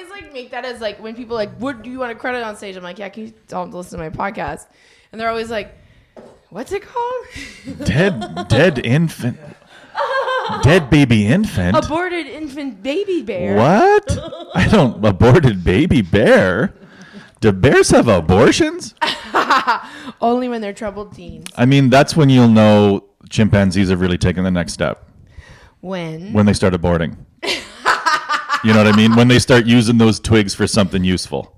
always like make that as like when people like, what do you want to credit on stage? I'm like, yeah, can you tell them to listen to my podcast? And they're always like, what's it called? Dead infant. Dead baby infant. Aborted infant baby bear. What? Aborted baby bear? Do bears have abortions? Only when they're troubled teens. I mean, that's when you'll know chimpanzees have really taken the next step. When they start aborting. You know what I mean? When they start using those twigs for something useful.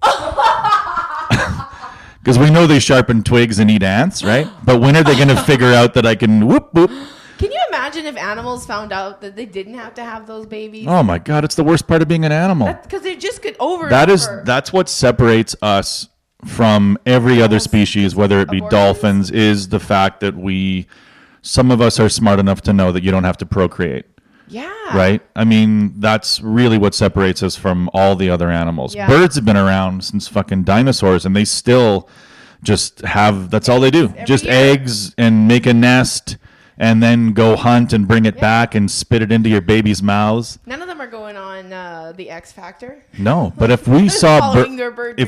Because we know they sharpen twigs and eat ants, right? But when are they going to figure out that I can whoop, whoop? Can you imagine if animals found out that they didn't have to have those babies? Oh my God, it's the worst part of being an animal. Because they just could over. That's what separates us from every other species, whether it be dolphins, is the fact that some of us are smart enough to know that you don't have to procreate. Yeah. Right? I mean, that's really what separates us from all the other animals. Yeah. Birds have been around since fucking dinosaurs, and they still just have, that's all they do. Just eggs and make a nest and then go hunt and bring it back and spit it into your baby's mouths. None of them are going on the X Factor. No, but if we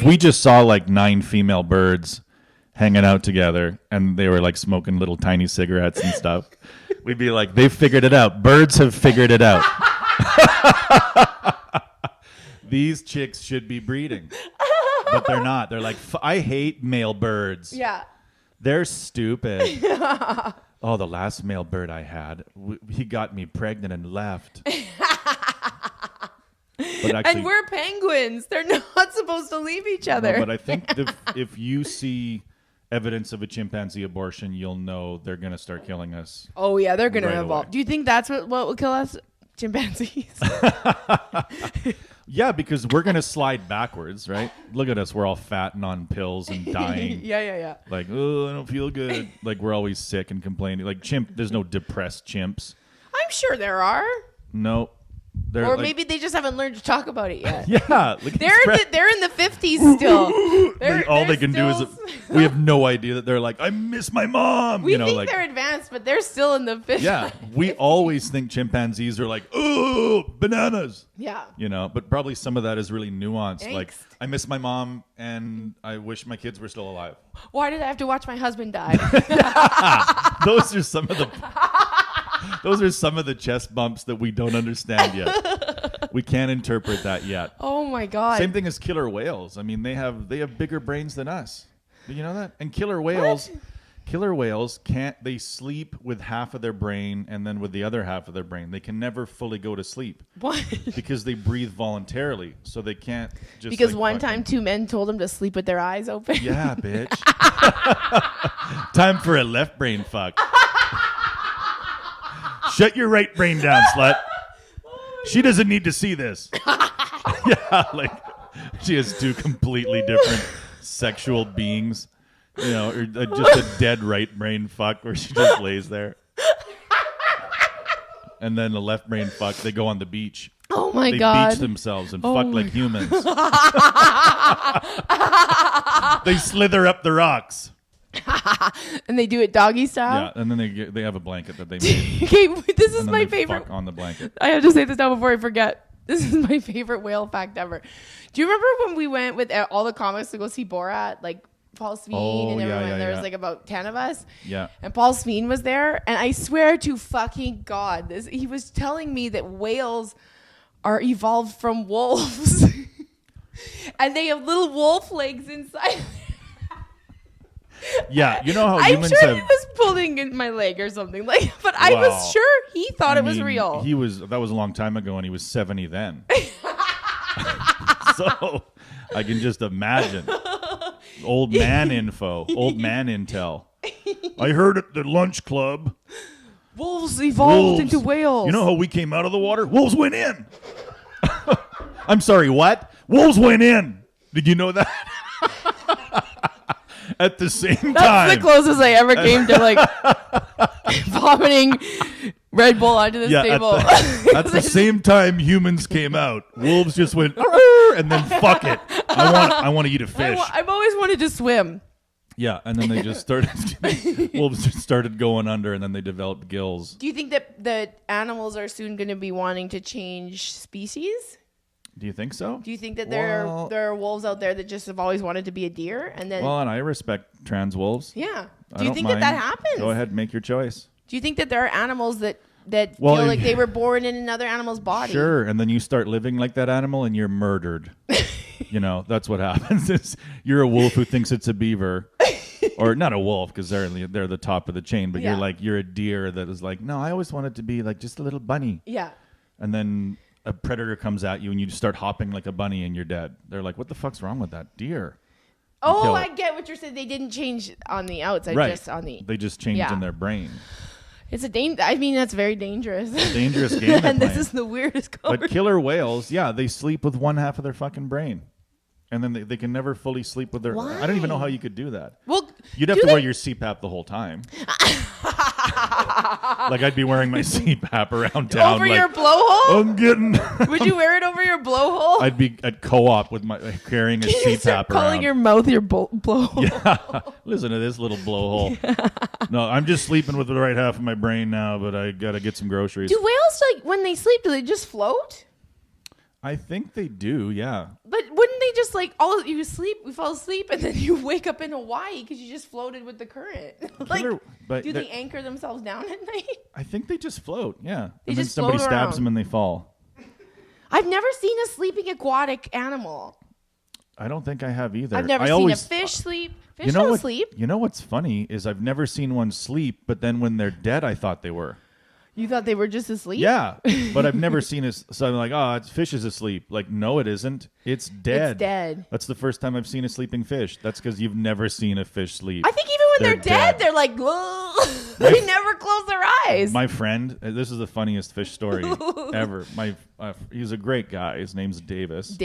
we just saw like 9 female birds hanging out together and they were like smoking little tiny cigarettes and stuff, we'd be like, they've figured it out. Birds have figured it out. These chicks should be breeding, but they're not. They're like, I hate male birds. Yeah. They're stupid. Oh, the last male bird I had, he got me pregnant and left. But actually, and we're penguins. They're not supposed to leave each other. No, but I think if you see evidence of a chimpanzee abortion, you'll know they're going to start killing us. Oh, yeah, they're going to evolve. Away. Do you think that's what will kill us? Chimpanzees? Yeah, because we're going to slide backwards, right? Look at us. We're all fat and on pills and dying. Yeah. Like, oh, I don't feel good. Like, we're always sick and complaining. Like, there's no depressed chimps. I'm sure there are. No. Or maybe they just haven't learned to talk about it yet. Yeah. They're in the 50s still. All they can do is, we have no idea that they're like, I miss my mom. We think they're advanced, but they're still in the 50s. Yeah. We always think chimpanzees are like, oh, bananas. Yeah. But probably some of that is really nuanced. Angst. Like, I miss my mom and I wish my kids were still alive. Why did I have to watch my husband die? Those are some of the chest bumps that we don't understand yet. We can't interpret that yet. Oh my God. Same thing as killer whales. I mean, they have bigger brains than us. Did you know that? And killer whales they sleep with half of their brain and then with the other half of their brain. They can never fully go to sleep. What? Because they breathe voluntarily, so they can't just. Because one time 2 men told them to sleep with their eyes open. Yeah, bitch. Time for a left brain fuck. Shut your right brain down, slut. She doesn't need to see this. Yeah, like she has 2 completely different sexual beings, or just a dead right brain fuck where she just lays there. And then the left brain fuck, they go on the beach. Oh my God. They beach themselves and fuck like humans. They slither up the rocks. And they do it doggy style? Yeah, and then they have a blanket that they made. Okay, this is my favorite. Fuck on the blanket. I have to say this now before I forget. This is my favorite whale fact ever. Do you remember when we went with all the comics to go see Borat? Like Paul Sveen and everyone. There was like about 10 of us. Yeah. And Paul Sveen was there. And I swear to fucking God, he was telling me that whales are evolved from wolves. And they have little wolf legs inside. Yeah, you know how I'm humans sure have. he was pulling in my leg or something but I was sure he thought it was real. That was a long time ago, and he was 70 then. So I can just imagine. Old man info, old man intel. I heard at the lunch club. Wolves evolved into whales. You know how we came out of the water? Wolves went in. I'm sorry, what? Wolves went in. Did you know that? At the same time. That's the closest I ever came to like vomiting Red Bull onto this table. At the same time humans came out, wolves just went, and then fuck it. I want to eat a fish. I've always wanted to swim. Yeah, and then they just started, wolves just started going under, and then they developed gills. Do you think that the animals are soon going to be wanting to change species? Do you think so? Do you think that there are wolves out there that just have always wanted to be a deer? And then, and I respect trans wolves. Do you think that happens? Go ahead, make your choice. Do you think that there are animals that feel like they were born in another animal's body? Sure, and then you start living like that animal and you're murdered. That's what happens. Is you're a wolf who thinks it's a beaver. Or not a wolf because they're the top of the chain, but you're a deer that is like, no, I always wanted to be like just a little bunny. Yeah. And then a predator comes at you and you just start hopping like a bunny and you're dead. They're like, what the fuck's wrong with that deer? Oh, I get what you're saying. They didn't change on the outside, just on the... They just changed in their brain. It's that's very dangerous. Dangerous game. And this is the weirdest conversation. But killer whales, they sleep with one half of their fucking brain. And then they can never fully sleep with their... Why? I don't even know how you could do that. Well, you'd have to wear your CPAP the whole time. Like I'd be wearing my CPAP around town. Over your blowhole? I'm getting... Would you wear it over your blowhole? I'd be at co-op with my carrying a CPAP you start calling around. your mouth your blowhole? Yeah. Listen to this little blowhole. No, I'm just sleeping with the right half of my brain now, but I got to get some groceries. Do whales, when they sleep, do they just float? I think they do, yeah. But wouldn't they just you fall asleep, and then you wake up in Hawaii because you just floated with the current? Do they anchor themselves down at night? I think they just float, yeah. They and just then somebody float stabs around. them and they fall. I've never seen a sleeping aquatic animal. I don't think I have either. I've never seen a fish sleep. Fish don't sleep. You know what's funny is I've never seen one sleep, but then when they're dead, I thought they were. You thought they were just asleep? Yeah, but I've never seen it. So I'm like, fish is asleep. Like, no, it isn't. It's dead. It's dead. That's the first time I've seen a sleeping fish. That's because you've never seen a fish sleep. I think even when they're dead, they're like, they never close their eyes. My friend, this is the funniest fish story ever. He's a great guy. His name's Davis.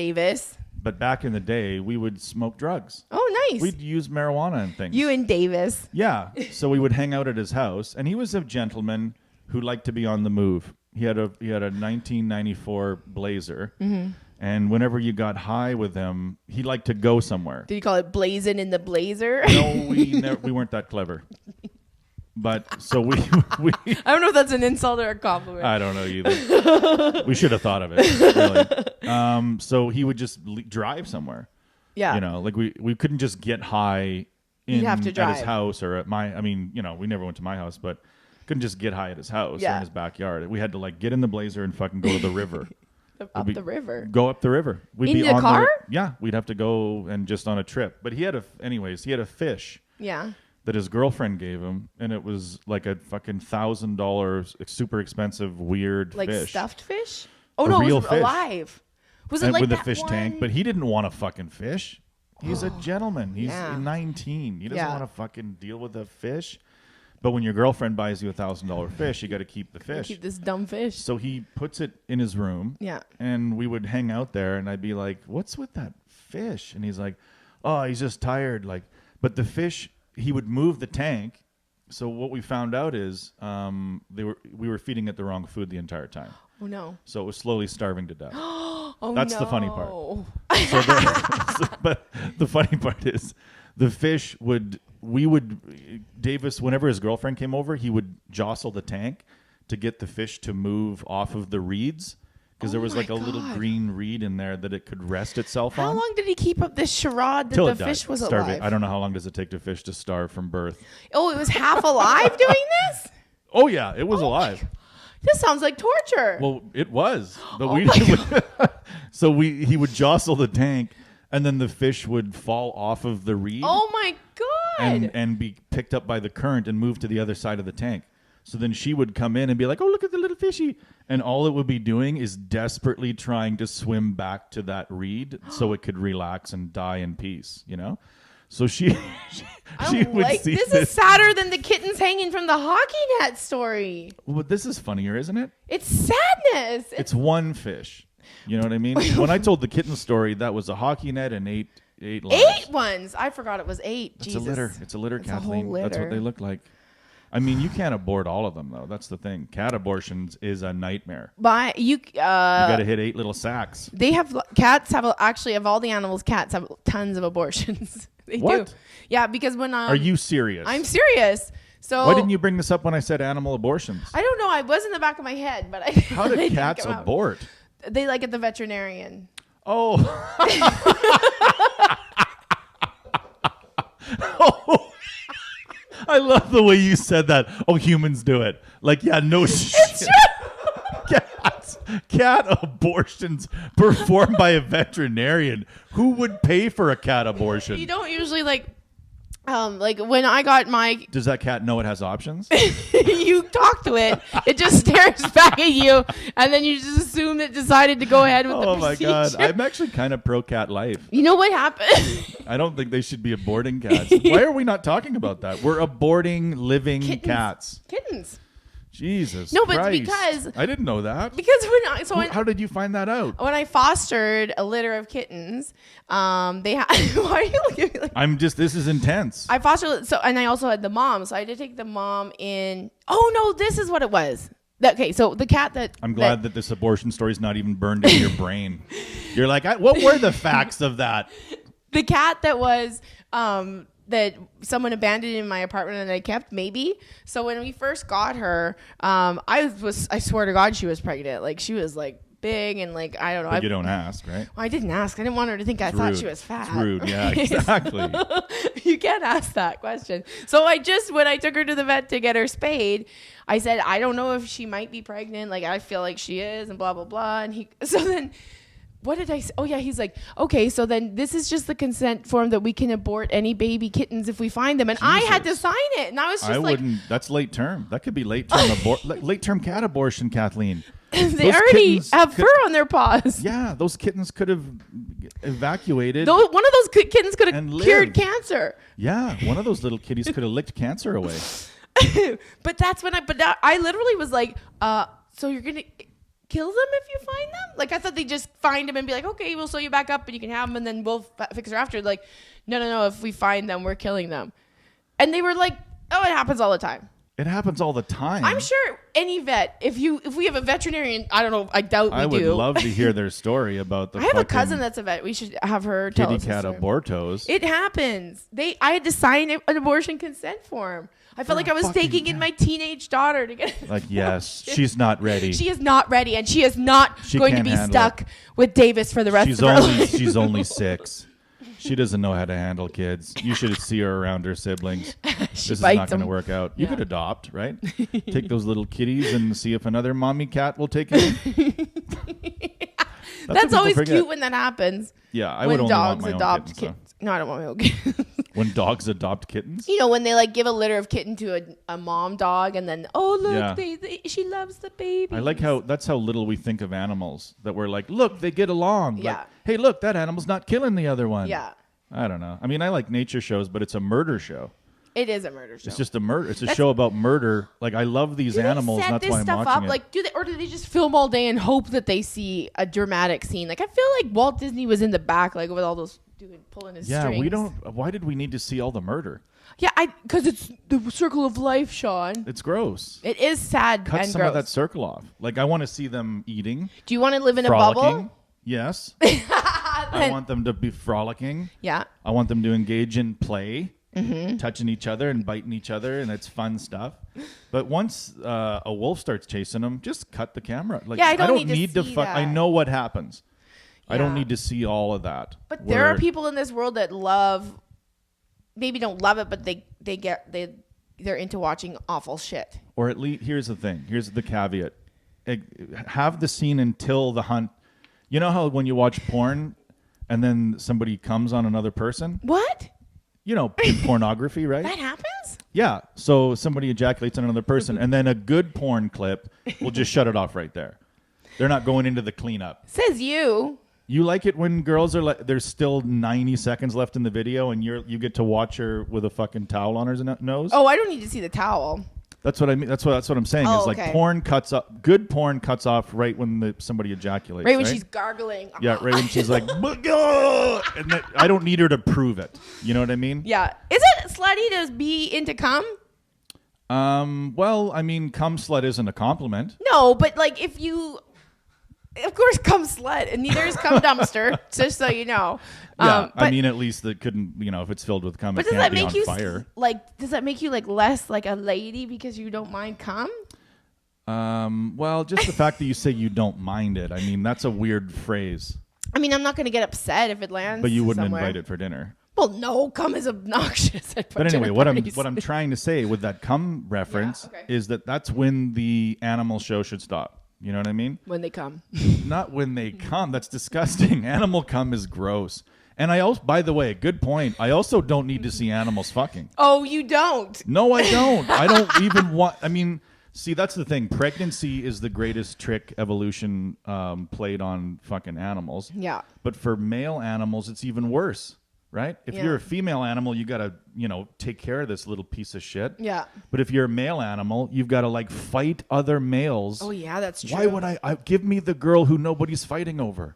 But back in the day, we would smoke drugs. Oh, nice. We'd use marijuana and things. You and Davis. Yeah. So we would hang out at his house, and he was a gentleman who liked to be on the move. He had a 1994 Blazer, and whenever you got high with him, he liked to go somewhere. Did you call it blazing in the blazer? No, we weren't that clever. But so we I don't know if that's an insult or a compliment. I don't know either. We should have thought of it. Really. So he would just drive somewhere. Yeah. Like we couldn't just get high at his house or at my. I mean, we never went to my house, but couldn't just get high at his house or in his backyard. We had to get in the Blazer and fucking go to the river. The river. Go up the river. We'd in be the on car? Yeah, we'd have to go and just on a trip. But he had a fish. Yeah. That his girlfriend gave him, and it was like a fucking $1,000 super expensive weird fish. Like stuffed fish? Oh no, it was alive. Was it with a fish tank? But he didn't want a fucking fish. He's a gentleman. He's 19. He doesn't want to fucking deal with a fish. But when your girlfriend buys you $1,000 fish, you got to keep the fish. Keep this dumb fish. So he puts it in his room. Yeah. And we would hang out there, and I'd be like, "What's with that fish?" And he's like, "Oh, he's just tired." But the fish, he would move the tank. So what we found out is we were feeding it the wrong food the entire time. Oh no! So it was slowly starving to death. That's the funny part. But the funny part is, the fish Davis, whenever his girlfriend came over, he would jostle the tank to get the fish to move off of the reeds. Because there was a little green reed in there that it could rest itself on. How long did he keep up this charade that the fish was alive? I don't know how long does it take a fish to starve from birth. Oh, it was half alive doing this? Oh, yeah. It was alive. This sounds like torture. Well, it was. But he would jostle the tank, and then the fish would fall off of the reed. Oh, my God. And be picked up by the current and moved to the other side of the tank. So then she would come in and be like, "Oh, look at the little fishy." And all it would be doing is desperately trying to swim back to that reed so it could relax and die in peace, So she would see this is sadder than the kittens hanging from the hockey net story. Well, but this is funnier, isn't it? It's sadness. It's one fish. You know what I mean? When I told the kitten story, that was a hockey net and eight lives. 8 ones. I forgot it was 8. It's Jesus. a litter. It's a litter, Kathleen. A whole litter. That's what they look like. I mean, you can't abort all of them, though. That's the thing. Cat abortions is a nightmare. But you got to hit 8 little sacks. They have cats have actually of all the animals, cats have tons of abortions. They do. Yeah, because when are you serious? I'm serious. So why didn't you bring this up when I said animal abortions? I don't know. I was in the back of my head, but How did cats abort? They like at the veterinarian. Oh. Oh. I love the way you said that. Oh, humans do it. Like, yeah, no shit. Cat abortions performed by a veterinarian. Who would pay for a cat abortion? You don't usually like when I got my. Does that cat know it has options? You talk to it. It just stares back at you, and then you just assume it decided to go ahead with the procedure. Oh my God. I'm actually kind of pro cat life. You know what happened? I don't think they should be aborting cats. Why are we not talking about that? We're aborting living cats. Kittens. Jesus. No, but Christ. because I didn't know that. Because how did you find that out? When I fostered a litter of kittens, they had. Why are you looking at me like? This is intense. I fostered and I also had the mom, so I had to take the mom in. Oh no, this is what it was. Okay, so the cat that I'm glad that this abortion story is not even burned into your brain. You're like, what were the facts of that? The cat that was that someone abandoned in my apartment and I kept, maybe. So when we first got her, I swear to God, she was pregnant. Like, she was like big and like, I don't know. But you don't ask, right? Well, I didn't ask. I didn't want her to think I thought she was fat. It's rude. Yeah, exactly. You can't ask that question. So when I took her to the vet to get her spayed, I said, I don't know if she might be pregnant. Like, I feel like she is and blah, blah, blah. And what did I say? Oh, yeah. He's like, okay, so then this is just the consent form that we can abort any baby kittens if we find them. And Jesus. I had to sign it. And I was just that's late term. That could be late term cat abortion, Kathleen. They already have fur on their paws. Yeah, those kittens could have evacuated. One of those kittens could have cured cancer. Yeah, one of those little kitties could have licked cancer away. But that's when I literally was like, so you're going to kill them if you find them? Like, I thought they'd just find them and be like, okay, we'll sew you back up and you can have them and then we'll fix her after. Like, no, if we find them, we're killing them. And they were like, oh, it happens all the time. It happens all the time. I'm sure any vet, if we have a veterinarian, I don't know, I doubt we do. I would love to hear their story about the I have a cousin that's a vet. We should have her tell us. Kitty cat abortos. It happens. I had to sign an abortion consent form. I felt like I was taking in my teenage daughter to get. Like, yes, she's not ready. She is not ready, and she is not going to be stuck with Davis for the rest of her life. She's only 6. She doesn't know how to handle kids. You should see her around her siblings. This is not going to work out. You could adopt, right? Take those little kitties and see if another mommy cat will take you. That's always cute when that happens. Yeah, I would only want my own kittens. Kittens. No, I don't want my own kittens. When dogs adopt kittens? You know, when they like give a litter of kitten to a mom dog and then, oh, look, she loves the baby. I like that's how little we think of animals. That we're like, look, they get along. Yeah. Like, hey, look, that animal's not killing the other one. Yeah. I don't know. I mean, I like nature shows, but it's a murder show. It is a murder show. It's just a murder. It's a show about murder. Like, I love these animals. They set that's why I'm watching it. Like, do they just film all day and hope that they see a dramatic scene? Like, I feel like Walt Disney was in the back, like with all those pulling his strings. Yeah, we don't. Why did we need to see all the murder? Yeah, because it's the circle of life, Sean. It's gross. It is sad and gross. Cut some of that circle off. Like, I want to see them eating. Do you want to live in a bubble? Yes. I want them to be frolicking. Yeah. I want them to engage in play. Mm-hmm. Touching each other and biting each other, and it's fun stuff. But once a wolf starts chasing them, just cut the camera. Like, yeah, I don't need to see that. I know what happens. Yeah. I don't need to see all of that. But there are people in this world that maybe don't love it, but they're into watching awful shit. Or at least, here's the thing. Here's the caveat. Have the scene until the hunt. You know how when you watch porn and then somebody comes on another person? What? You know, in pornography, right? That happens? Yeah. So somebody ejaculates on another person, and then a good porn clip will just shut it off right there. They're not going into the cleanup. Says you. You like it when girls are like, there's still 90 seconds left in the video, and you get to watch her with a fucking towel on her nose? Oh, I don't need to see the towel. That's what I mean. That's what I'm saying. Is like porn cuts up. Good porn cuts off right when somebody ejaculates. Right when she's gargling. Yeah, right when she's like, and I don't need her to prove it. You know what I mean? Yeah. Is it slutty to be into cum? Well, I mean, cum slut isn't a compliment. No, but like if you, of course, cum slut, and neither is cum dumpster. Just so you know. Yeah, I mean, at least it couldn't, if it's filled with cum, it can't be on fire. Does that make you like less like a lady because you don't mind cum? Well, just the fact that you say you don't mind it. I mean, that's a weird phrase. I mean, I'm not going to get upset if it lands. But you wouldn't somewhere. invite it for dinner. Well, no, cum is obnoxious. But anyway, what I'm trying to say with that cum reference is that's when the animal show should stop. You know what I mean? When they come. Not when they come. That's disgusting. Animal cum is gross. And I also, by the way, good point. I also don't need to see animals fucking. Oh, you don't? No, I don't. I don't even want. I mean, see, that's the thing. Pregnancy is the greatest trick evolution played on fucking animals. Yeah. But for male animals, it's even worse, right? If you're a female animal, you got to, take care of this little piece of shit. Yeah. But if you're a male animal, you've got to like fight other males. Oh, yeah, that's true. Why would I give me the girl who nobody's fighting over?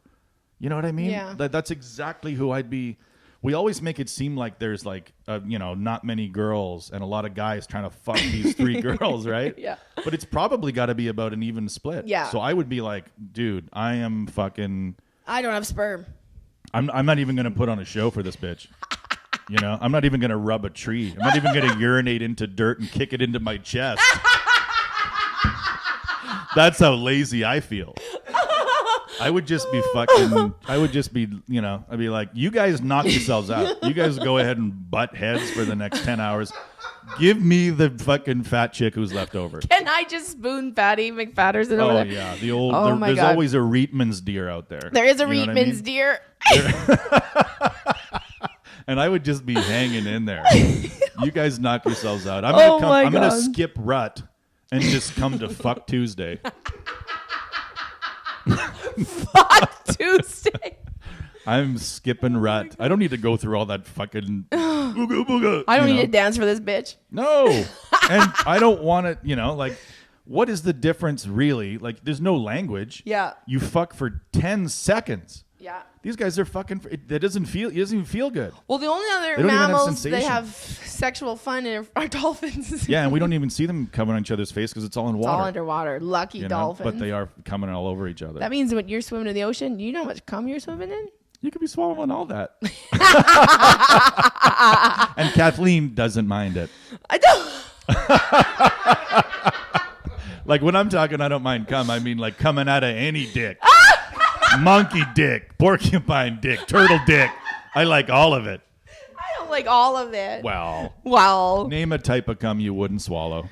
You know what I mean? Yeah. That's exactly who I'd be. We always make it seem like there's like, not many girls and a lot of guys trying to fuck these 3 girls, right? Yeah. But it's probably got to be about an even split. Yeah. So I would be like, dude, I am fucking. I don't have sperm. I'm not even going to put on a show for this bitch. I'm not even going to rub a tree. I'm not even going to urinate into dirt and kick it into my chest. That's how lazy I feel. I would just be fucking, I'd be like, you guys knock yourselves out. You guys go ahead and butt heads for the next 10 hours. Give me the fucking fat chick who's left over. Can I just spoon Fatty McFatterson over there? Yeah. There's always a Reitman's deer out there. There is a Reitman's deer. And I would just be hanging in there. You guys knock yourselves out. I'm going to skip rut and just come to fuck Tuesday. Fuck Tuesday. I'm skipping rut. I don't need to go through all that fucking booga booga. I don't need to dance for this bitch. No. And I don't want to, what is the difference really? Like, there's no language. Yeah. You fuck for 10 seconds. Yeah. These guys are fucking. It doesn't even feel good. Well, the only other mammals that have sexual fun are dolphins. Yeah, and we don't even see them coming on each other's face because it's all in water. It's all underwater. Lucky dolphins. But they are coming all over each other. That means when you're swimming in the ocean, do you know how much cum you're swimming in? You could be swallowing all that. And Kathleen doesn't mind it. I don't. Like when I'm talking, I don't mind cum. I mean like coming out of any dick. Monkey dick, porcupine dick, turtle dick. I like all of it. I don't like all of it. Well. Name a type of cum you wouldn't swallow.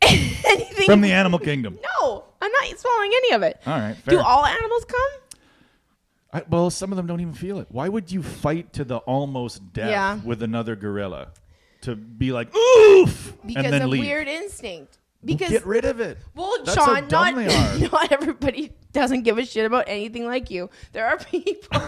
Anything from the animal kingdom. No, I'm not swallowing any of it. All right. Fair. Do all animals cum? Well, some of them don't even feel it. Why would you fight to the almost death with another gorilla? To be like, oof! Because and then a leave. weird instinct. Because get rid of it. Well, that's Sean, how dumb they are. not everybody doesn't give a shit about anything like you. There are people.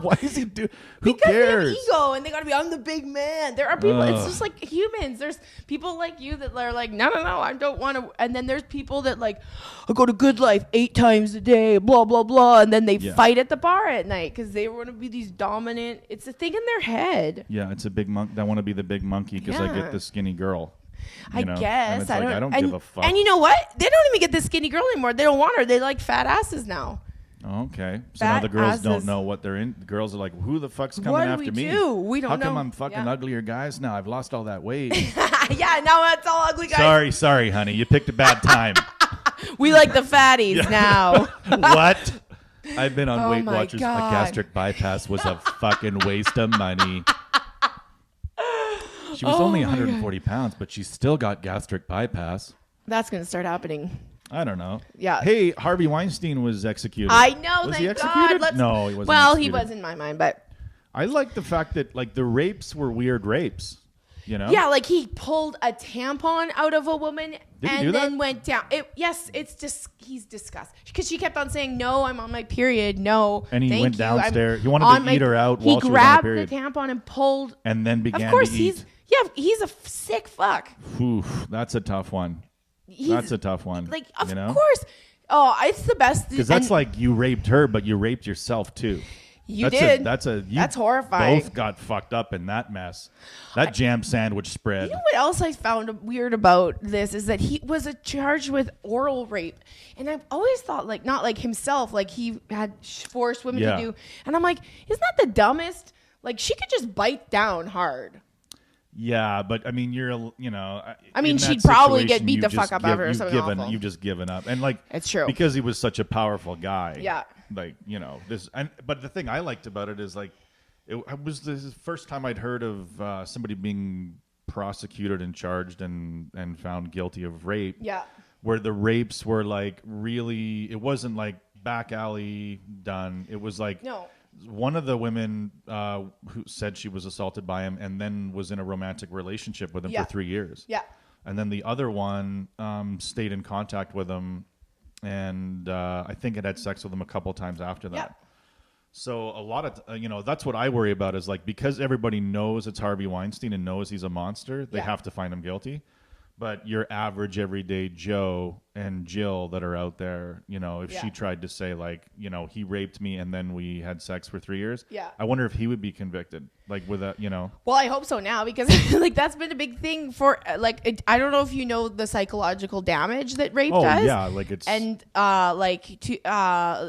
Why is he do? Who because cares? They have ego and they gotta be. I'm the big man. There are people. It's just like humans. There's people like you that are like, no, I don't want to. And then there's people that like, I go to Good Life 8 times a day, blah blah blah, and then they fight at the bar at night because they want to be these dominant. It's a thing in their head. Yeah, it's a big monk. They want to be the big monkey because I get the skinny girl. I guess I don't give a fuck. And you know what? They don't even get the skinny girl anymore. They don't want her. They like fat asses now. Okay, so now the girls don't know what they're in. The girls are like, "Who the fuck's coming after me? We don't know. How come I'm fucking uglier guys now? I've lost all that weight." Yeah, now it's all ugly Sorry, guys. honey. You picked a bad time. We like the fatties now. What? I've been on Weight Watchers. God. A gastric bypass was a fucking waste of money. She was only 140 pounds, but she still got gastric bypass. That's going to start happening. I don't know. Yeah. Hey, Harvey Weinstein was executed. I know. Was thank he executed? God. No, he wasn't. Well, executed. he was in my mind, but I like the fact that like the rapes were weird rapes. You know? Yeah, like he pulled a tampon out of a woman and then went down. It's just he's disgusted because she kept on saying, "No, I'm on my period. No." And he went downstairs. He wanted to eat her out while she was on her period. He period. grabbed the tampon and pulled. And then began of course, to eat. He's a sick fuck. Oof, that's a tough one. That's a tough one. Like, of course. Oh, it's the best. Because that's like you raped her, but you raped yourself too. You did. That's horrifying. Both got fucked up in that mess. That jam sandwich spread. You know what else I found weird about this is that he was charged with oral rape, and I've always thought like not like himself, like he had forced women to do. And I'm like, isn't that the dumbest? Like she could just bite down hard. Yeah, but I mean, I mean, in she'd that probably get situation, beat the you've fuck just up after or something awful. You've just given up, and like It's true. because he was such a powerful guy. Yeah. Like but the thing I liked about it is like it was the first time I'd heard of somebody being prosecuted and charged and found guilty of rape. Yeah. Where the rapes were like really, it wasn't like back alley done. It was like one of the women who said she was assaulted by him and then was in a romantic relationship with him for 3 years. Yeah. And then the other one stayed in contact with him and I think it had sex with him a couple times after that. Yeah. So a lot of, that's what I worry about is like, because everybody knows it's Harvey Weinstein and knows he's a monster, they have to find him guilty. But your average everyday Joe and Jill that are out there, if she tried to say like, he raped me and then we had sex for 3 years. Yeah. I wonder if he would be convicted like with that, Well, I hope so now because like that's been a big thing for like, I don't know if you know the psychological damage that rape does. Yeah. Like it's. And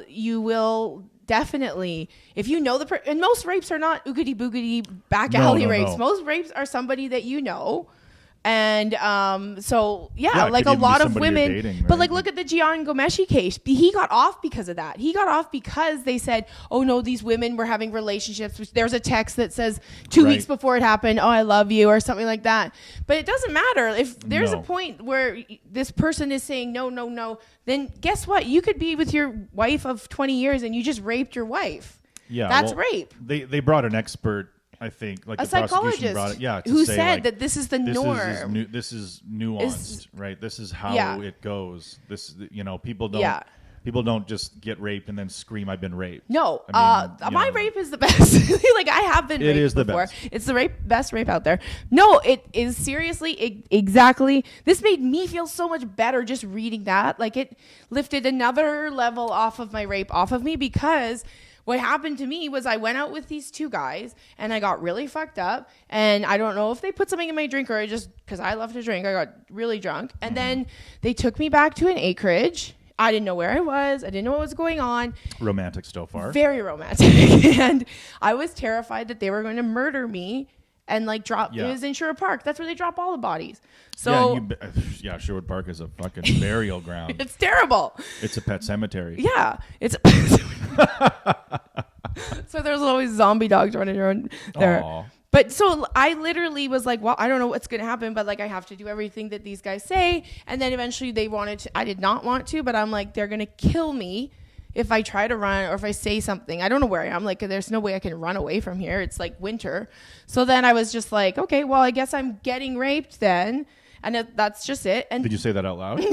you will definitely, if you know and most rapes are not oogity boogity back alley rapes. No. Most rapes are somebody that you know. And so like a could even lot be of somebody women, you're dating, but right? like look at the Gian Gomeshi case. He got off because of that. He got off because they said, "Oh no, these women were having relationships." There's a text that says 2 weeks before it happened, "Oh, I love you," or something like that. But it doesn't matter if there's a point where this person is saying no. Then guess what? You could be with your wife of 20 years and you just raped your wife. Yeah, that's rape. They brought an expert. I think like a the prosecution psychologist brought it, who say, said like, that this is the norm. This is nuanced, right? This is how it goes. This, people don't just get raped and then scream, "I've been raped." No, my rape is the best. Like I have been raped is the before. best. It's the best rape out there. No, it is seriously exactly. This made me feel so much better just reading that. Like it lifted another level off of my rape off of me because what happened to me was I went out with these two guys and I got really fucked up. And I don't know if they put something in my drink or just because I love to drink, I got really drunk. And then they took me back to an acreage. I didn't know where I was. I didn't know what was going on. Romantic so far. Very romantic. And I was terrified that they were going to murder me and like drop. It was in Sherwood Park. That's where they drop all the bodies. So Sherwood Park is a fucking burial ground. It's terrible. It's a pet cemetery. Yeah, it's. So there's always zombie dogs running around there. Aww. But so I literally was like, well, I don't know what's going to happen, but like I have to do everything that these guys say. And then eventually they wanted to. I did not want to, but I'm like, they're going to kill me if I try to run or if I say something. I don't know where I am. Like, there's no way I can run away from here. It's like winter. So then I was just like, okay, well, I guess I'm getting raped then. And that's just it. And did you say that out loud?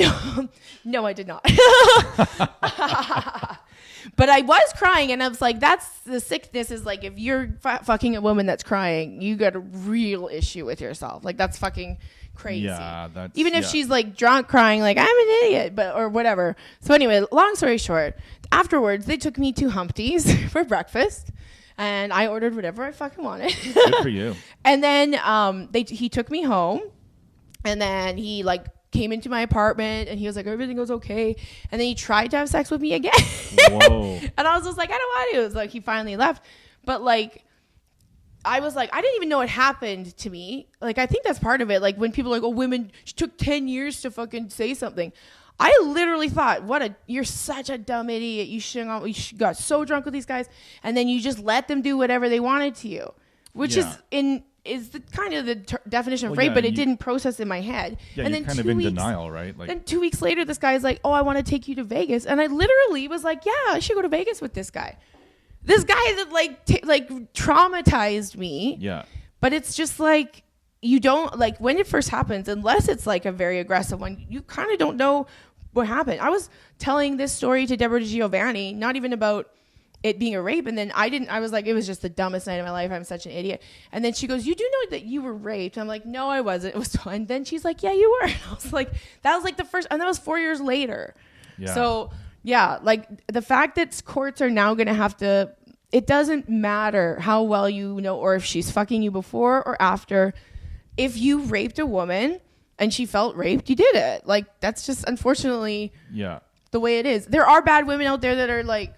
No, I did not. But I was crying, and I was like, that's the sickness is like, if you're fucking a woman that's crying, you got a real issue with yourself. Like, that's fucking crazy. Yeah, that's... Even if she's like drunk crying, like, I'm an idiot, or whatever. So anyway, long story short, afterwards, they took me to Humpty's for breakfast. And I ordered whatever I fucking wanted. Good for you. And then he took me home. And then he like came into my apartment and he was like, everything was okay. And then he tried to have sex with me again. Whoa. And I was just like, I don't want to. It was like he finally left. But like, I was like, I didn't even know it happened to me. Like, I think that's part of it. Like when people are like, oh, women took 10 years to fucking say something. I literally thought, you're such a dumb idiot. You got so drunk with these guys. And then you just let them do whatever they wanted to you, which is the kind of the definition of rape, but it didn't process in my head. Yeah, and you're then kind of in denial, right? Like, then 2 weeks later, this guy's like, oh, I want to take you to Vegas. And I literally was like, yeah, I should go to Vegas with this guy. This guy that like traumatized me. Yeah. But it's just like, you don't, like when it first happens, unless it's like a very aggressive one, you kind of don't know what happened. I was telling this story to Deborah DiGiovanni, not even about it being a rape, and then I was like, it was just the dumbest night of my life, I'm such an idiot. And then she goes, you do know that you were raped? And I'm like, no, I wasn't. It was fun. And then she's like, yeah, you were. And I was like, that was like the first, and that was 4 years later. Yeah. So yeah, like the fact that courts are now going to have to, it doesn't matter how well you know, or if she's fucking you before or after, if you raped a woman and she felt raped, you did it. Like, that's just unfortunately the way it is. There are bad women out there that are like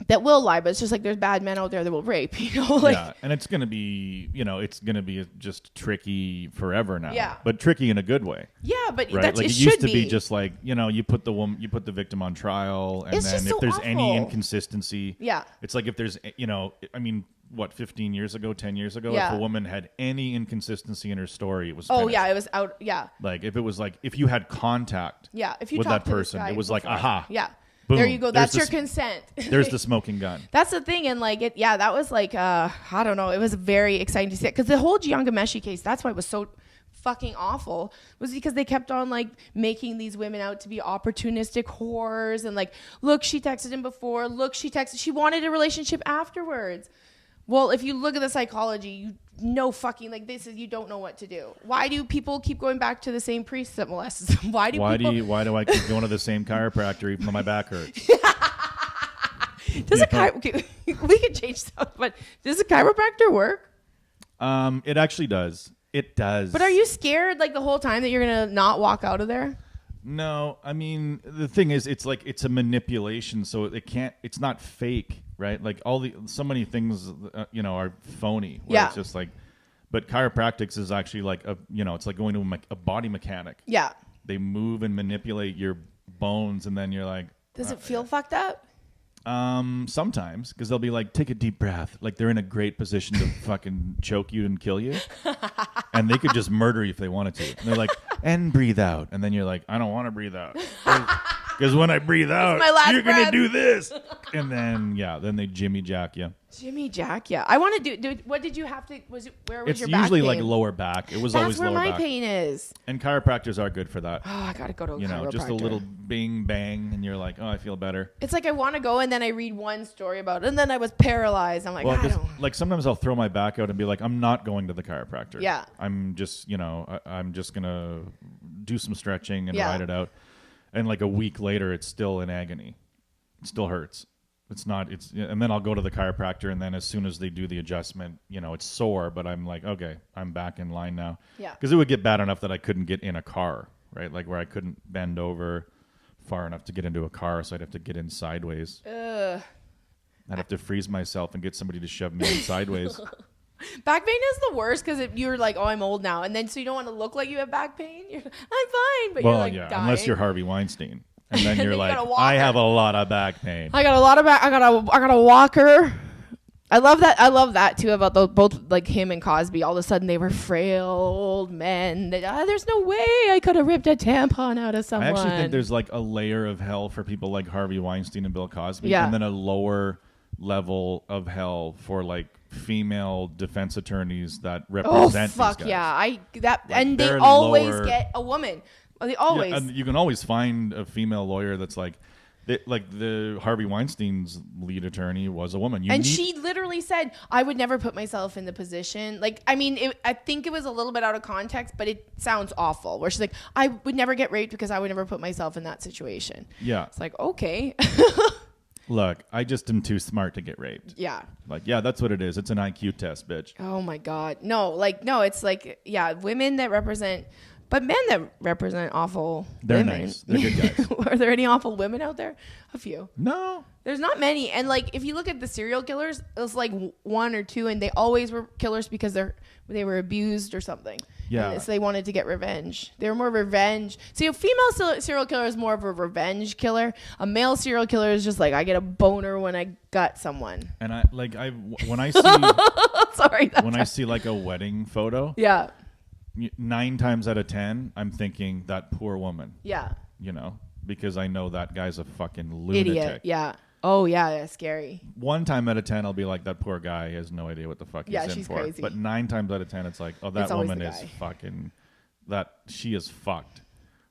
that will lie, but it's just like there's bad men out there that will rape, you know? Like, yeah, and it's going to be, it's going to be just tricky forever now. Yeah. But tricky in a good way. Yeah, but right? that's, like it used should to be just like, you put the victim on trial, and It's then just if so there's any awful. inconsistency, Yeah. it's like if there's, 15 years ago, 10 years ago, Yeah. if a woman had any inconsistency in her story, it was Oh, finished. yeah, it was out. Yeah. Like if it was like, if you had contact Yeah. If you with talk that to this person, guy it was like, before. aha. Yeah. Boom. There you go. There's That's your the consent. There's the smoking gun. That's the thing. And like, that was like, I don't know. It was very exciting to see it. Because the whole Giangameshi case, that's why it was so fucking awful, was because they kept on like making these women out to be opportunistic whores. And like, look, she texted him before. Look, she wanted a relationship afterwards. Well, if you look at the psychology, you don't know what to do. Why do people keep going back to the same priest that molested them? Why do I keep going to the same chiropractor even though my back hurts? We could change stuff, but does a chiropractor work? It actually does. It does. But are you scared like the whole time that you're going to not walk out of there? No, I mean, the thing is, it's like, it's a manipulation. So it's not fake, right? Like so many things, are phony. Where It's just like, but chiropractics is actually like it's like going to a body mechanic. Yeah. They move and manipulate your bones. And then you're like, does it feel fucked up? Sometimes, because they'll be like, take a deep breath. Like they're in a great position to fucking choke you and kill you. And they could just murder you if they wanted to. And they're like, and breathe out. And then you're like, I don't want to breathe out. Because when I breathe out, you're going to do this. And then, then they Jimmy Jack you. Jimmy Jack, yeah. I want to do, what did you have to, where was it's your back pain? It's usually like lower back. It was always lower back. That's where my pain is. And chiropractors are good for that. Oh, I got to go to a chiropractor. Just a little bing bang, and you're like, oh, I feel better. It's like I want to go, and then I read one story about it, and then I was paralyzed. I'm like, I don't. Like sometimes I'll throw my back out and be like, I'm not going to the chiropractor. Yeah. I'm just, I'm just going to do some stretching and ride it out. And like a week later, it's still in agony. It still hurts. And then I'll go to the chiropractor, and then as soon as they do the adjustment, it's sore, but I'm like, okay, I'm back in line now. Yeah. Because it would get bad enough that I couldn't get in a car, right? Like where I couldn't bend over far enough to get into a car, so I'd have to get in sideways. Ugh. I'd have to freeze myself and get somebody to shove me in sideways. Back pain is the worst because you're like, oh, I'm old now. And then so you don't want to look like you have back pain. I'm fine, but you're like dying. Unless you're Harvey Weinstein. And then you're then like, I have a lot of back pain. I got a lot of back. I got a walker. I love that too about both like him and Cosby. All of a sudden they were frail old men. There's no way I could have ripped a tampon out of someone. I actually think there's like a layer of hell for people like Harvey Weinstein and Bill Cosby. Yeah. And then a lower level of hell for like female defense attorneys that represent these guys. Yeah. And they they're always lower. get a woman. They always. Yeah, and you can always find a female lawyer that's like the Harvey Weinstein's lead attorney was a woman. She literally said, I would never put myself in the position. Like, I mean, I think it was a little bit out of context, but it sounds awful. Where she's like, I would never get raped because I would never put myself in that situation. Yeah. It's like, okay. Look, I just am too smart to get raped. Yeah. Like, yeah, that's what it is. It's an IQ test, bitch. Oh my God. No, it's like, yeah, women that represent, but men that represent awful They're women. nice. They're good guys. Are there any awful women out there? A few. No. There's not many. And like, if you look at the serial killers, it was like one or two, and they always were killers because they were abused or something. Yeah. And so they wanted to get revenge. They were more revenge. See, a female serial killer is more of a revenge killer. A male serial killer is just like, I get a boner when I gut someone. And when I see Sorry. When I see like a wedding photo, Yeah. 9 times out of 10, I'm thinking that poor woman. Yeah. Because I know that guy's a fucking lunatic. Idiot. Yeah. Oh yeah, that's scary. 1 time out of 10, I'll be like, that poor guy has no idea what the fuck he's in she's for. crazy. But 9 times out of 10, it's like, oh, that woman is fucking, she is fucked.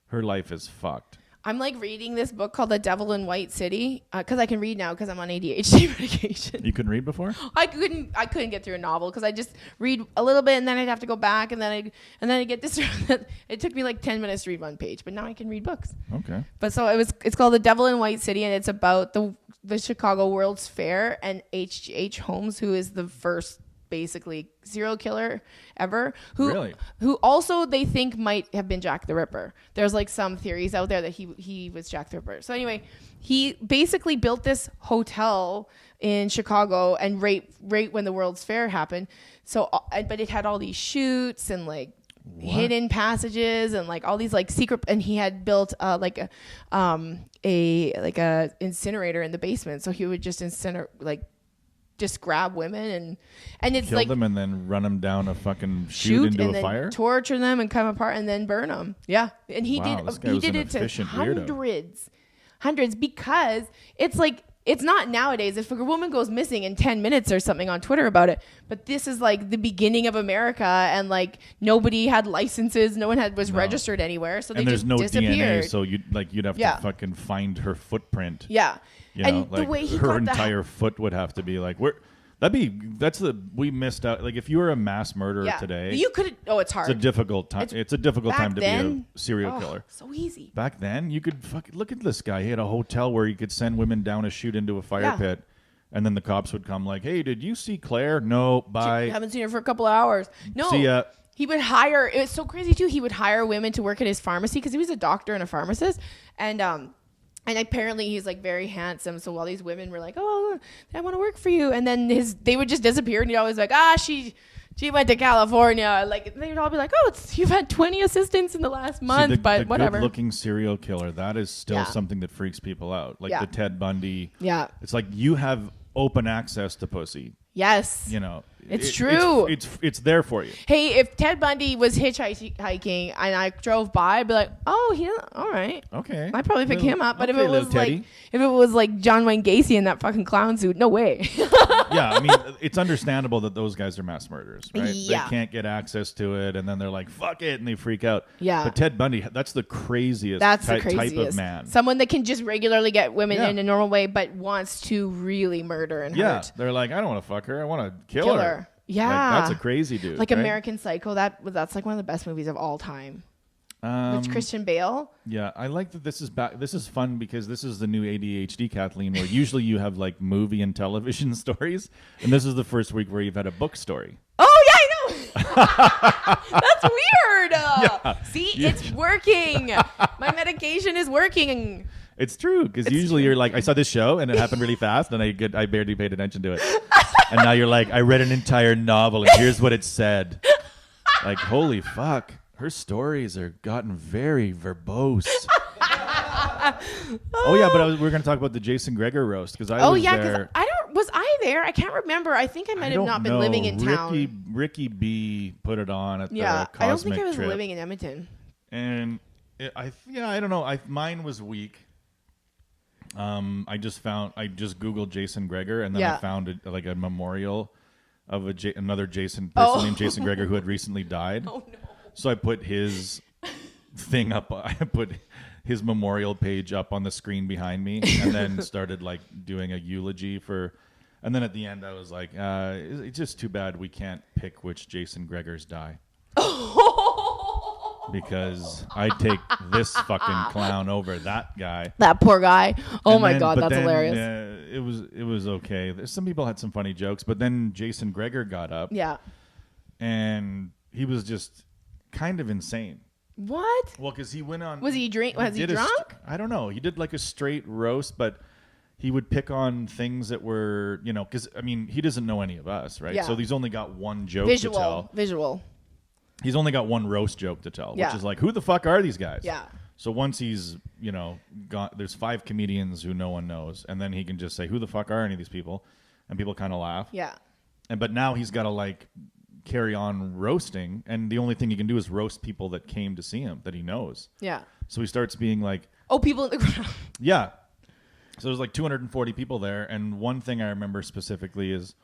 Her life is fucked. I'm like reading this book called The Devil in White City because I can read now because I'm on ADHD medication. You couldn't read before? I couldn't get through a novel because I just read a little bit and then I'd have to go back and then I get distracted. It took me like 10 minutes to read one page, but now I can read books. Okay. But so it's called The Devil in White City, and it's about the Chicago World's Fair and H.H. Holmes, who is the first basically serial killer ever, who also they think might have been Jack the Ripper. There's like some theories out there that he was Jack the Ripper. So anyway, he basically built this hotel in Chicago and right when the World's Fair happened. So, but it had all these chutes and like hidden passages and like all these like secret. And he had built like a incinerator in the basement. So he would just just grab women and it's kill like them and then run them down a fucking chute into a fire, torture them and come apart and then burn them. Yeah, and he did it to hundreds because it's like. It's not nowadays. If a woman goes missing in 10 minutes or something on Twitter about it, but this is like the beginning of America, and like nobody had licenses, no one was registered anywhere, so they just disappeared. DNA, so you'd have to fucking find her footprint. Yeah, and the way her entire foot would have to be like we missed out. Like if you were a mass murderer today, you could. Oh, it's hard. It's a difficult time. It's a difficult time to be a serial killer. So easy. Back then, you could fucking look at this guy. He had a hotel where he could send women down a chute into a fire pit, and then the cops would come like, "Hey, did you see Claire? No, bye. Haven't seen her for a couple of hours. No, see ya." He would hire. It was so crazy too. He would hire women to work at his pharmacy because he was a doctor and a pharmacist, and apparently he's like very handsome. So all these women were like, "Oh, I want to work for you," and then they would just disappear, and he'd always like, she went to California. Like they would all be like, "Oh, you've had 20 assistants in the last month," but whatever. Good-looking serial killer, that is still something that freaks people out. Like the Ted Bundy. Yeah, it's like you have open access to pussy. Yes, it's true. It's there for you. Hey, if Ted Bundy was hitchhiking and I drove by, I'd be like, "Oh, all right, okay." I'd probably pick him up. But if it was like John Wayne Gacy in that fucking clown suit, no way. Yeah, I mean, it's understandable that those guys are mass murderers, right? Yeah. They can't get access to it, and then they're like, "Fuck it," and they freak out. Yeah. But Ted Bundy, that's the craziest. Type of man. Someone that can just regularly get women in a normal way, but wants to really murder and hurt. Yeah, they're like, I don't want to fuck her. I want to kill her. Yeah, like, that's a crazy dude. Like American Psycho. That's like one of the best movies of all time. With Christian Bale. Yeah, I like that this is back. This is fun because this is the new ADHD Kathleen, where usually you have like movie and television stories, and this is the first week where you've had a book story. Oh yeah, I know. That's weird. Yeah. See, it's working. My medication is working. It's true because usually you're like, I saw this show and it happened really fast, and I barely paid attention to it, and now you're like, I read an entire novel and here's what it said. Like, holy fuck. Her stories are gotten very verbose. Oh yeah, but we're going to talk about the Jason Greger roast because I was there. Was I there? I can't remember. I think I might have not been living in town. Ricky B put it on at the Cosmic I don't think I was trip. living in Edmonton. And I don't know. Mine was weak. I just Googled Jason Greger, and then I found a memorial of another Jason person named Jason Greger who had recently died. Oh no. So I put his thing up. I put his memorial page up on the screen behind me, and then started like doing a eulogy for. And then at the end, I was like, "It's just too bad we can't pick which Jason Gregers die." Because I take this fucking clown over that guy. That poor guy. Oh my God, that's hilarious. It was okay. Some people had some funny jokes, but then Jason Greger got up. Yeah. And he was just kind of insane. What? Well, because he went on. Was he drunk? I don't know. He did like a straight roast, but he would pick on things that were, because I mean, he doesn't know any of us, right? Yeah. so he's only got one joke to tell. Visual. He's only got one roast joke to tell, which is like, who the fuck are these guys? Yeah. So once he's, there's 5 comedians who no one knows, and then he can just say, who the fuck are any of these people? And people kind of laugh. Yeah. But now he's got to like carry on roasting, and the only thing he can do is roast people that came to see him that he knows. Yeah. So he starts being like, people in the crowd. Yeah. So there's like 240 people there, and one thing I remember specifically is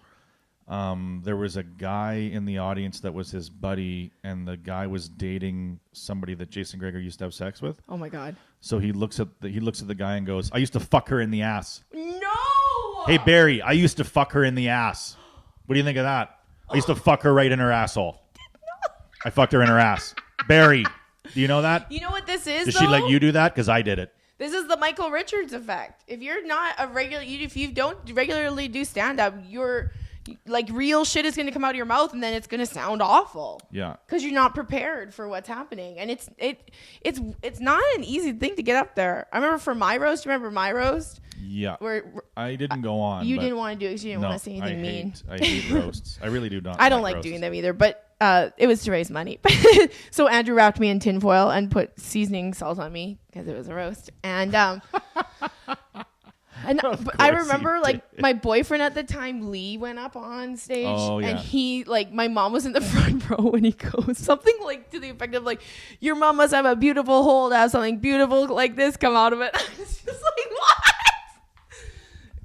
there was a guy in the audience that was his buddy, and the guy was dating somebody that Jason Greger used to have sex with. Oh my God. So he looks at the guy and goes, I used to fuck her in the ass. No. Hey Barry, I used to fuck her in the ass. What do you think of that? I used to fuck her right in her asshole. I fucked her in her ass. Barry, do you know that? You know what this is? Did she let you do that? Because I did it. This is the Michael Richards effect. If you're not if you don't regularly do stand up, you're like real shit is going to come out of your mouth, and then it's going to sound awful. Yeah. Because you're not prepared for what's happening, and it's not an easy thing to get up there. I remember for my roast. Remember my roast? Yeah. Where I didn't go on. You didn't want to do it because you didn't want to say anything mean. I hate roasts. I really do not. I don't like doing them either, but it was to raise money. So Andrew wrapped me in tinfoil and put seasoning salt on me because it was a roast. And I remember like my boyfriend at the time, Lee, went up on stage and he like my mom was in the front row when he goes something like to the effect of like, your mom must have a beautiful hole to have something beautiful like this come out of it. I was just like, what?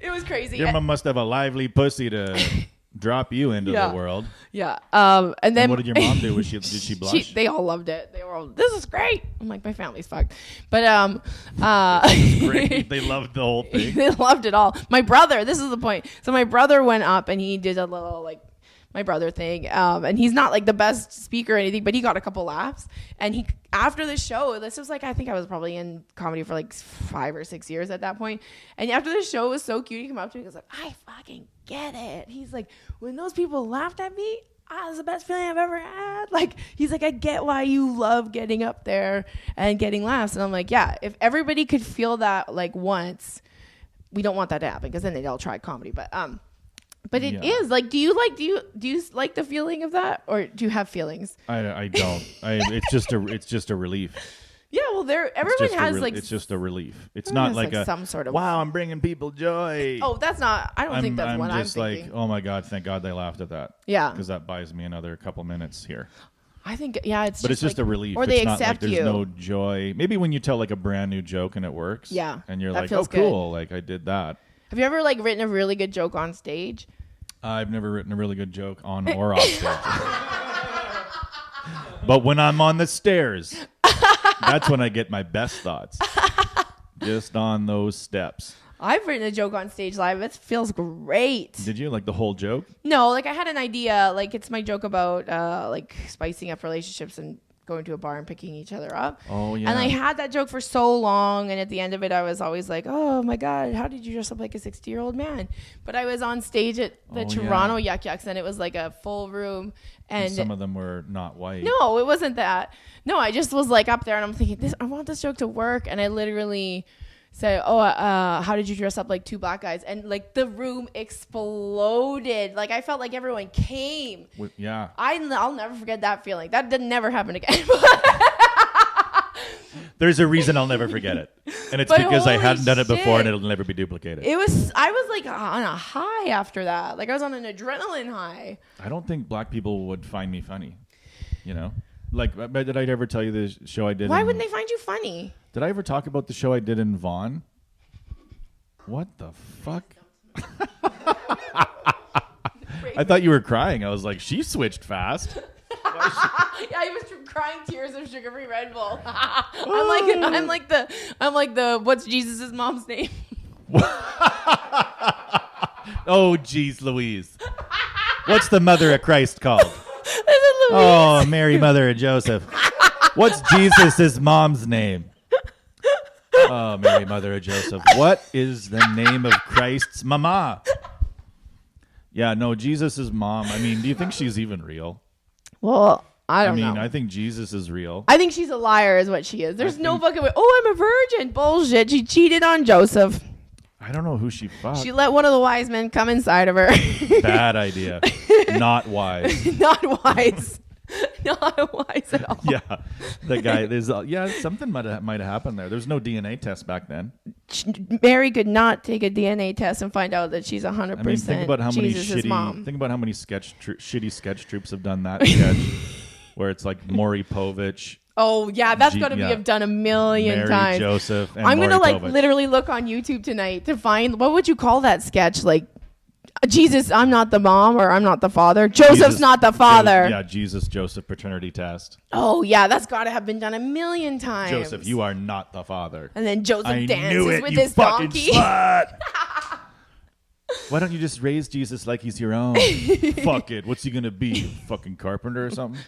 It was crazy. Your mom must have a lively pussy to drop you into the world. Yeah. And then what did your mom do? Did she blush? They all loved it. They were all, this is great. I'm like, my family's fucked. But this is great. They loved the whole thing. They loved it all. My brother, this is the point. So my brother went up and he did a little like my brother thing. And he's not like the best speaker or anything, but he got a couple laughs. And he after the show, this was like, I think I was probably in comedy for like 5 or 6 years at that point. And after the show, it was so cute. He came up to me and was like, I fucking get it. He's like, when those people laughed at me, that was the best feeling I've ever had. Like, he's like, I get why you love getting up there and getting laughs. And I'm like, yeah, if everybody could feel that like once, we don't want that to happen because then they'd all try comedy. But it is like, do you like the feeling of that, or do you have feelings? I don't. It's just a relief. Yeah, well, everyone has like. It's just a relief. It's not like some sort of. Wow, I'm bringing people joy. Oh, that's not. I don't think that's what I'm thinking. I'm just like, oh my god, thank God they laughed at that. Yeah, because that buys me another couple minutes here. I think it's. But it's just like, a relief. Or it's they not accept like you. There's no joy. Maybe when you tell like a brand new joke and it works. Yeah, and you're like, oh, cool, like I did that. Have you ever like written a really good joke on stage? I've never written a really good joke on or off stage. But when I'm on the stairs, that's when I get my best thoughts. Just on those steps. I've written a joke on stage live. It feels great. Did you? Like the whole joke? No, like I had an idea. Like it's my joke about like spicing up relationships and going to a bar and picking each other up. Oh, yeah. And I had that joke for so long. And at the end of it, I was always like, oh, my God, how did you dress up like a 60-year-old man? But I was on stage at the Toronto Yuck Yucks, and it was like a full room. And some of them were not white. No, it wasn't that. No, I just was like up there, and I'm thinking, I want this joke to work. And I literally said, how did you dress up like two black guys? And like the room exploded. Like I felt like everyone came. Yeah. I'll never forget that feeling. That did never happen again. There's a reason I'll never forget it. And it's because I hadn't done it before and it'll never be duplicated. I was like on a high after that. Like I was on an adrenaline high. I don't think black people would find me funny. You know? Like, did I ever tell you the show I did? Why wouldn't they find you funny? Did I ever talk about the show I did in Vaughan? What the fuck? I thought you were crying. I was like, she switched fast. Yeah, I was crying tears of sugar-free Red Bull. I'm like the what's Jesus' mom's name? Oh, geez, Louise. What's the mother of Christ called? Oh, Mary, Mother of Joseph. What's Jesus' mom's name? Oh, Mary, Mother of Joseph. What is the name of Christ's mama? Yeah, no, Jesus' mom. I mean, do you think she's even real? Well, I don't know. I think Jesus is real. I think she's a liar is what she is. There's no fucking way. Oh, I'm a virgin. Bullshit. She cheated on Joseph. I don't know who she fucked. She let one of the wise men come inside of her. Bad idea. Not wise. Not wise. Not wise at all. Yeah, the guy. Something might have happened there. There's no DNA test back then. Mary could not take a DNA test and find out that she's 100% think about how Jesus' mom. Think about how many shitty sketch troops have done that sketch, where it's like Maury Povich. Oh yeah, that's got to be done a million Mary, times. Joseph, and I'm gonna Povich. literally look on YouTube tonight to find what would you call that sketch? Like Jesus, I'm not the mom, or I'm not the father. Joseph's not the father. Jesus, Joseph paternity test. Oh yeah, that's got to have been done a million times. Joseph, you are not the father. And then Joseph dances with you his donkey. Slut. Why don't you just raise Jesus like he's your own? Fuck it. What's he gonna be? Fucking carpenter or something?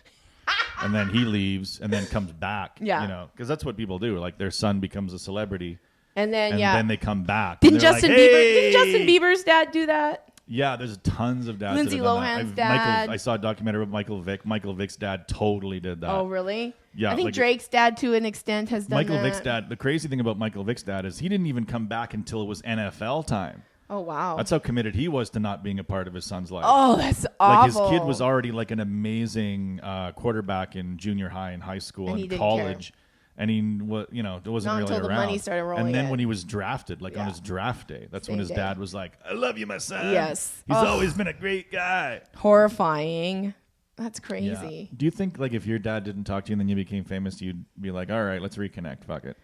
And then he leaves and then comes back. Yeah. You know, because that's what people do. Like their son becomes a celebrity. And then then they come back. Didn't Justin Bieber's dad do that? Yeah, there's tons of dads. Lindsay that have done Lohan's that. dad. I saw a documentary about Michael Vick. Michael Vick's dad totally did that. Oh, really? Yeah. I think Drake's dad, to an extent, has done Michael that. Vick's dad. The crazy thing about Michael Vick's dad is he didn't even come back until it was NFL time. Oh, wow. That's how committed he was to not being a part of his son's life. Oh, that's like his awful. kid was already like an amazing quarterback in junior high and high school And he and didn't college. And he was, it wasn't Not really until the around. money started rolling and then in. when he was drafted, like on Yeah. his draft day, that's when Same his day. dad was like, "I love you, my son. Yes. He's Ugh. always been a great guy." Horrifying. That's Yeah. crazy. Do you think like if your dad didn't talk to you and then you became famous, you'd be like, "All right, let's reconnect. Fuck it."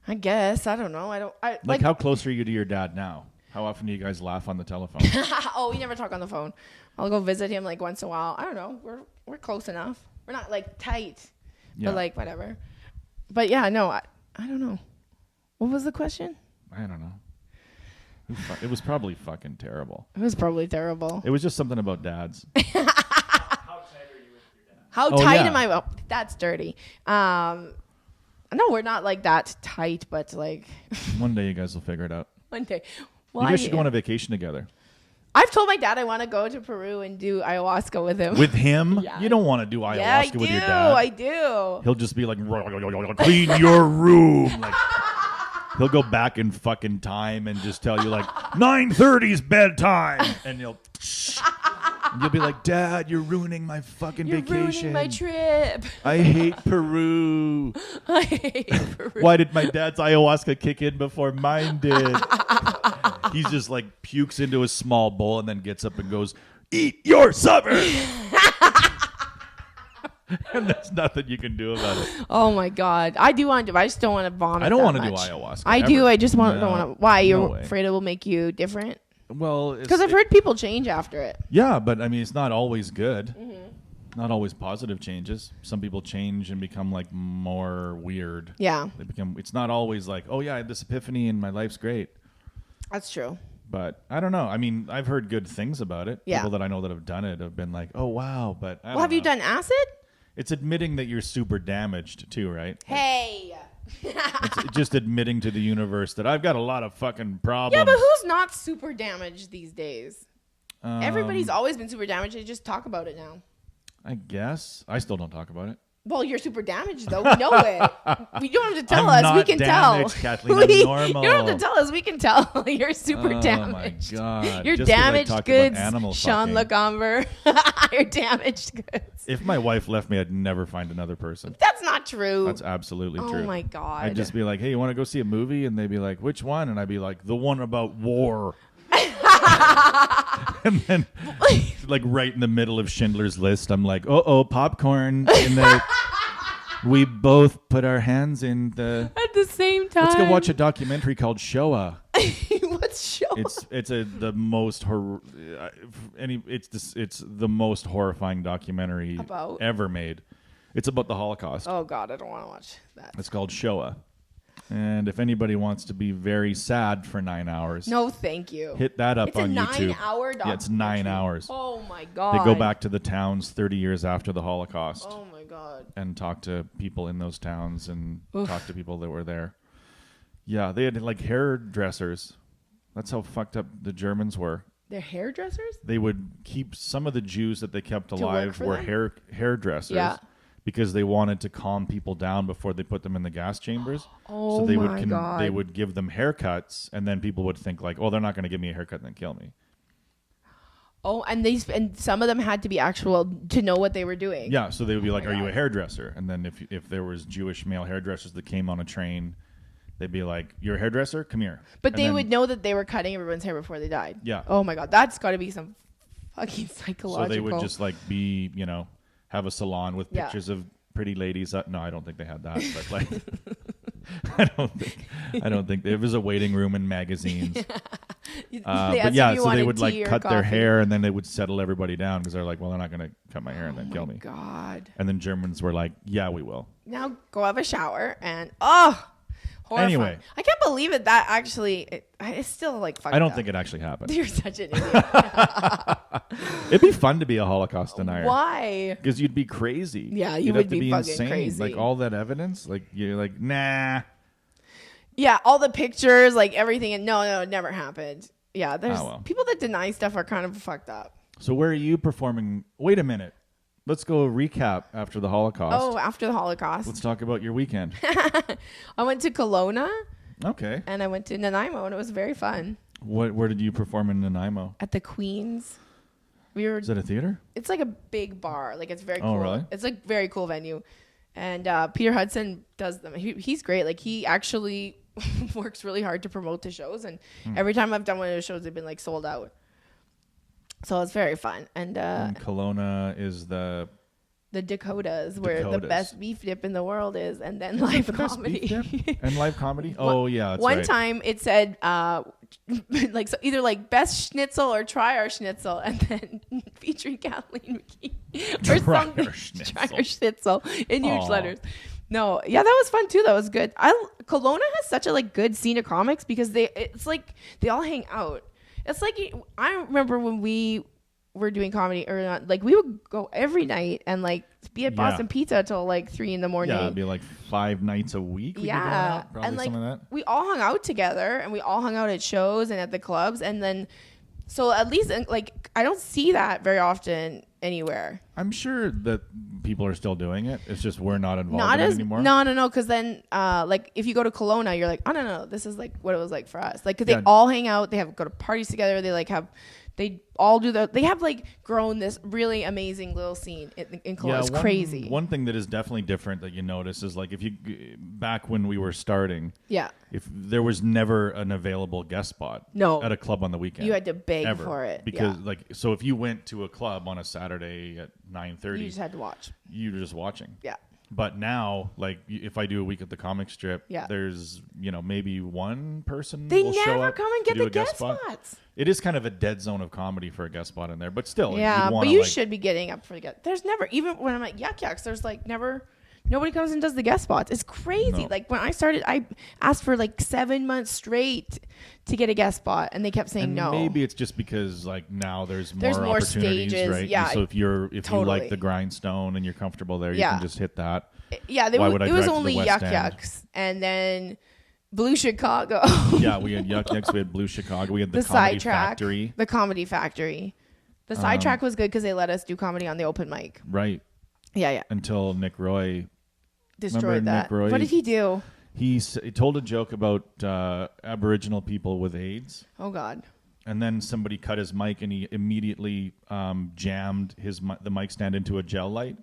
I guess. I don't know. Like how close are you to your dad now? How often do you guys laugh on the telephone? Oh, we never talk on the phone. I'll go visit him like once in a while. I don't know. We're close enough. We're not like tight, Yeah. but like whatever. But yeah, no, I don't know. What was the question? I don't know. It was probably fucking terrible. It was probably terrible. It was just something about dads. How Oh, tight yeah. am I? Oh, that's dirty. No, we're not like that tight, but like One day you guys will figure it out. one day. You guys should go on a vacation together. I've told my dad I want to go to Peru and do ayahuasca with him. With him? Yeah. You don't want to do ayahuasca yeah, I do. with your dad. I do. He'll just be like, clean your room. Like, he'll go back in fucking time and just tell you like 9:30's bedtime, and you'll be like, Dad, you're ruining my fucking You're vacation. ruining my trip. I hate Peru. I hate Peru. Why did my dad's ayahuasca kick in before mine did? He's just like pukes into a small bowl and then gets up and goes, eat your supper. And there's nothing you can do about it. Oh my God. I do want to do. I just don't want to vomit. I don't want want to to do ayahuasca. I ever. do. I just don't No, want to. Why? You're no way. afraid it will make you different? Well, Because I've heard people change after it. Yeah, but I mean, it's not always good. Mm-hmm. Not always positive changes. Some people change and become like more weird. Yeah, They become. It's not always like, oh yeah, I had this epiphany and my life's great. that's true. But I don't know. I mean, I've heard good things about it. Yeah. People that I know that have done it have been like, oh wow. But I Well, don't have you know. done acid? It's admitting that you're super damaged too, right? Hey. It's just admitting to the universe that I've got a lot of fucking problems. Yeah, but who's not super damaged these days? Um, Everybody's always been super damaged. They just talk about it now. I guess I still don't talk about it. Well, you're super damaged, though. We know it. We don't have to tell I'm us. We not can damaged, tell. Kathleen. I'm normal. You don't have to tell us. We can tell. You're super Oh damaged. my God. You're Just 'cause I damaged talk about goods, animal Sean fucking. Lacomber. You're damaged goods. If my wife left me, I'd never find another person. That's not true. That's absolutely oh true. my God. I'd just be like, hey, you want to go see a movie? And they'd be like, which one? And I'd be like, the one about war. And then, like, right in the middle of Schindler's List, I'm like, popcorn. And we both put our hands in the. At the same time. Let's go watch a documentary called Shoah. What's show? It's the most it's the most horrifying documentary About? ever made. It's about the Holocaust. Oh God, I don't want to watch that. It's called Shoah. And if anybody wants to be very sad for 9 hours, No, thank you. hit that up It's on a YouTube. 9-hour Yeah, it's 9 hours. Oh my God. They go back to the towns 30 years after the Holocaust Oh my God. and talk to people in those towns and Oof. talk to people that were there. Yeah, they had like hairdressers. That's how fucked up the Germans were. They're hairdressers? They would keep some of the Jews that they kept work alive for were them? hairdressers. Yeah. Because they wanted to calm people down before they put them in the gas chambers. Oh so they my would God. they would give them haircuts, and then people would think like, oh, they're not going to give me a haircut and then kill me. Oh, and some of them had to be actual to know what they were doing. Yeah, so they would be like, my "Are you a God. hairdresser?" And then if there was Jewish male hairdressers that came on a train, they'd be like, "You're a hairdresser? Come here." But And they then- would know that they were cutting everyone's hair before they died. Yeah. Oh my God, that's got to be some fucking So psychological. they would just like be, have a salon with Yeah. pictures of pretty ladies. No, I don't think they had that. But like, I don't think there was a waiting room in magazines. They But asked if yeah, you so they wanted would like tea or cut their coffee. hair and then they would settle everybody down because they're like, well, they're not going to cut my hair and then kill me. God. And then Germans were like, yeah, we will. Now go have a shower and horrifying. Anyway. I can't believe it. That actually, it's still like fucked I don't up. think it actually happened. You're such an idiot. It'd be fun to be a Holocaust denier. Why? Because you'd be crazy. Yeah, you You'd would have to be fucking insane. crazy. Like all that evidence, like you're like, nah. Yeah, all the pictures, like everything, and no, it never happened. Yeah, there's people that deny stuff are kind of fucked up. So where are you performing? Wait a minute. Let's go recap after the Holocaust. Oh, after the Holocaust. Let's talk about your weekend. I went to Kelowna. Okay. And I went to Nanaimo, and it was very fun. Where did you perform in Nanaimo? At the Queen's. Is that a theater? It's like a big bar. Like, it's very cool. Oh, really? It's like very cool venue. And Peter Hudson does them. He's great. Like, he actually works really hard to promote the shows. And every time I've done one of the shows, they've been like sold out. So it's very fun. And Kelowna is the Dakotas, where the best beef dip in the world is, and then live comedy. And live comedy? Oh, yeah. That's one time it said like, so either like best schnitzel or try our schnitzel, and then featuring Kathleen McKee or try something. Our schnitzel. Try our schnitzel in huge letters. No, yeah, that was fun too. That was good. Kelowna has such a like good scene of comics because it's like they all hang out. It's like, I remember when we were doing comedy, or not, like we would go every night and like be at Boston Pizza till like 3 a.m. Yeah, it'd be like 5 nights a week. Yeah, probably and like something like that. we all hung out together, and we all hung out at shows and at the clubs, and then so at least like I don't see that very often anywhere. I'm sure that people are still doing it. It's just we're not involved in it anymore. No. Because then, like, if you go to Kelowna, you're like, oh no, this is like what it was like for us. Like, cause they all hang out. They go to parties together. They all do they have like grown this really amazing little scene in Kelowna. It's crazy. One thing that is definitely different that you notice is like back when we were starting. Yeah. If there was never an available guest spot. No. At a club on the weekend. You had to beg for it. Because so if you went to a club on a Saturday at 9:30, you just had to watch. You were just watching. Yeah. But now, like, if I do a week at the comic strip, there's, maybe one person they will show never up come and get to the guest spots. It is kind of a dead zone of comedy for a guest spot in there, but still. Yeah, but you should be getting up for the guest. There's never, even when I'm at Yuck Yucks, there's like nobody comes and does the guest spots. It's crazy. No. Like when I started, I asked for like 7 months straight to get a guest spot, and they kept saying no. Maybe it's just because like now there's more opportunities, stages, right? Yeah. And so if you like the grindstone and you're comfortable there, you can just hit that. Yeah, it was only Yuck Yucks, and then Blue Chicago. Yeah, we had Yuck Yucks, we had Blue Chicago, we had the Comedy Factory. The Comedy Factory. The sidetrack was good because they let us do comedy on the open mic. Right. Yeah. Until Nick Roy destroyed that. Nick Roy, what did he do? He told a joke about Aboriginal people with AIDS. Oh, God. And then somebody cut his mic, and he immediately jammed the mic stand into a gel light.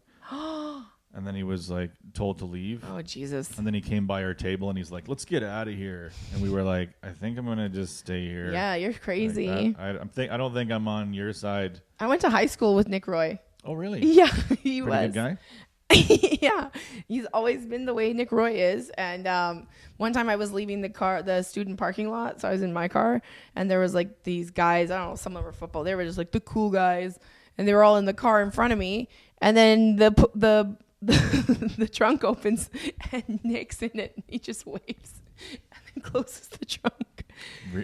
And then he was like told to leave. Oh, Jesus. And then he came by our table and he's like, let's get out of here. And we were like, I think I'm going to just stay here. Yeah, you're crazy. Like I don't think I'm on your side. I went to high school with Nick Roy. Oh, really? Yeah, he was. Pretty good guy? Yeah. He's always been the way Nick Roy is. And one time I was leaving the student parking lot. So I was in my car. And there was like these guys. I don't know. Some of them were football. They were just like the cool guys. And they were all in the car in front of me. And then the trunk opens and Nick's in it, and he just waves and then closes the trunk.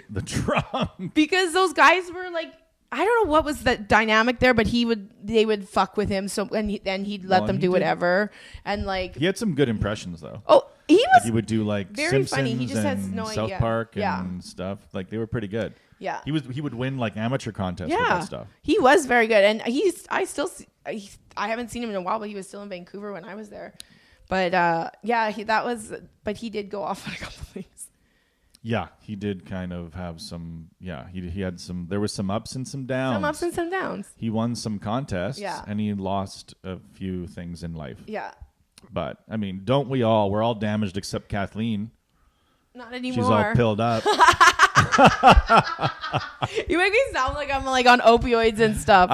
The trunk? Because those guys were like, I don't know what was the dynamic there, but they would fuck with him. So and he'd let them do whatever. And like, he had some good impressions though. Oh, he was. Like he would do like very Simpsons funny. He just has no South idea. Park and stuff. Like they were pretty good. Yeah. He would win like amateur contests with that stuff. He was very good. And I haven't seen him in a while, but he was still in Vancouver when I was there. But but he did go off on a couple things. Yeah, he did kind of have some, he had some, there was some ups and some downs. Some ups and some downs. He won some contests and he lost a few things in life. Yeah. But, I mean, don't we all? We're all damaged except Kathleen. Not anymore. She's all pilled up. You make me sound like I'm like on opioids and stuff.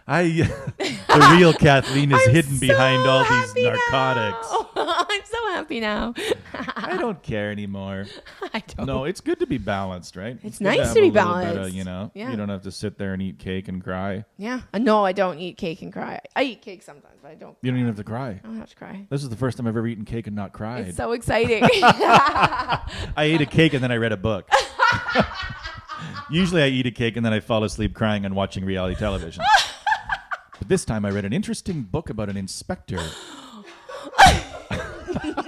The real Kathleen is hidden behind all these narcotics. I'm so happy now. I don't care anymore. I don't. No, it's good to be balanced, right? It's nice to be balanced. You don't have to sit there and eat cake and cry. Yeah. No, I don't eat cake and cry. I eat cake sometimes, but I don't. You don't even have to cry. I don't have to cry. This is the first time I've ever eaten cake and not cried. It's so exciting. I ate a cake and then I read a book. Usually I eat a cake and then I fall asleep crying and watching reality television. But this time I read an interesting book about an inspector.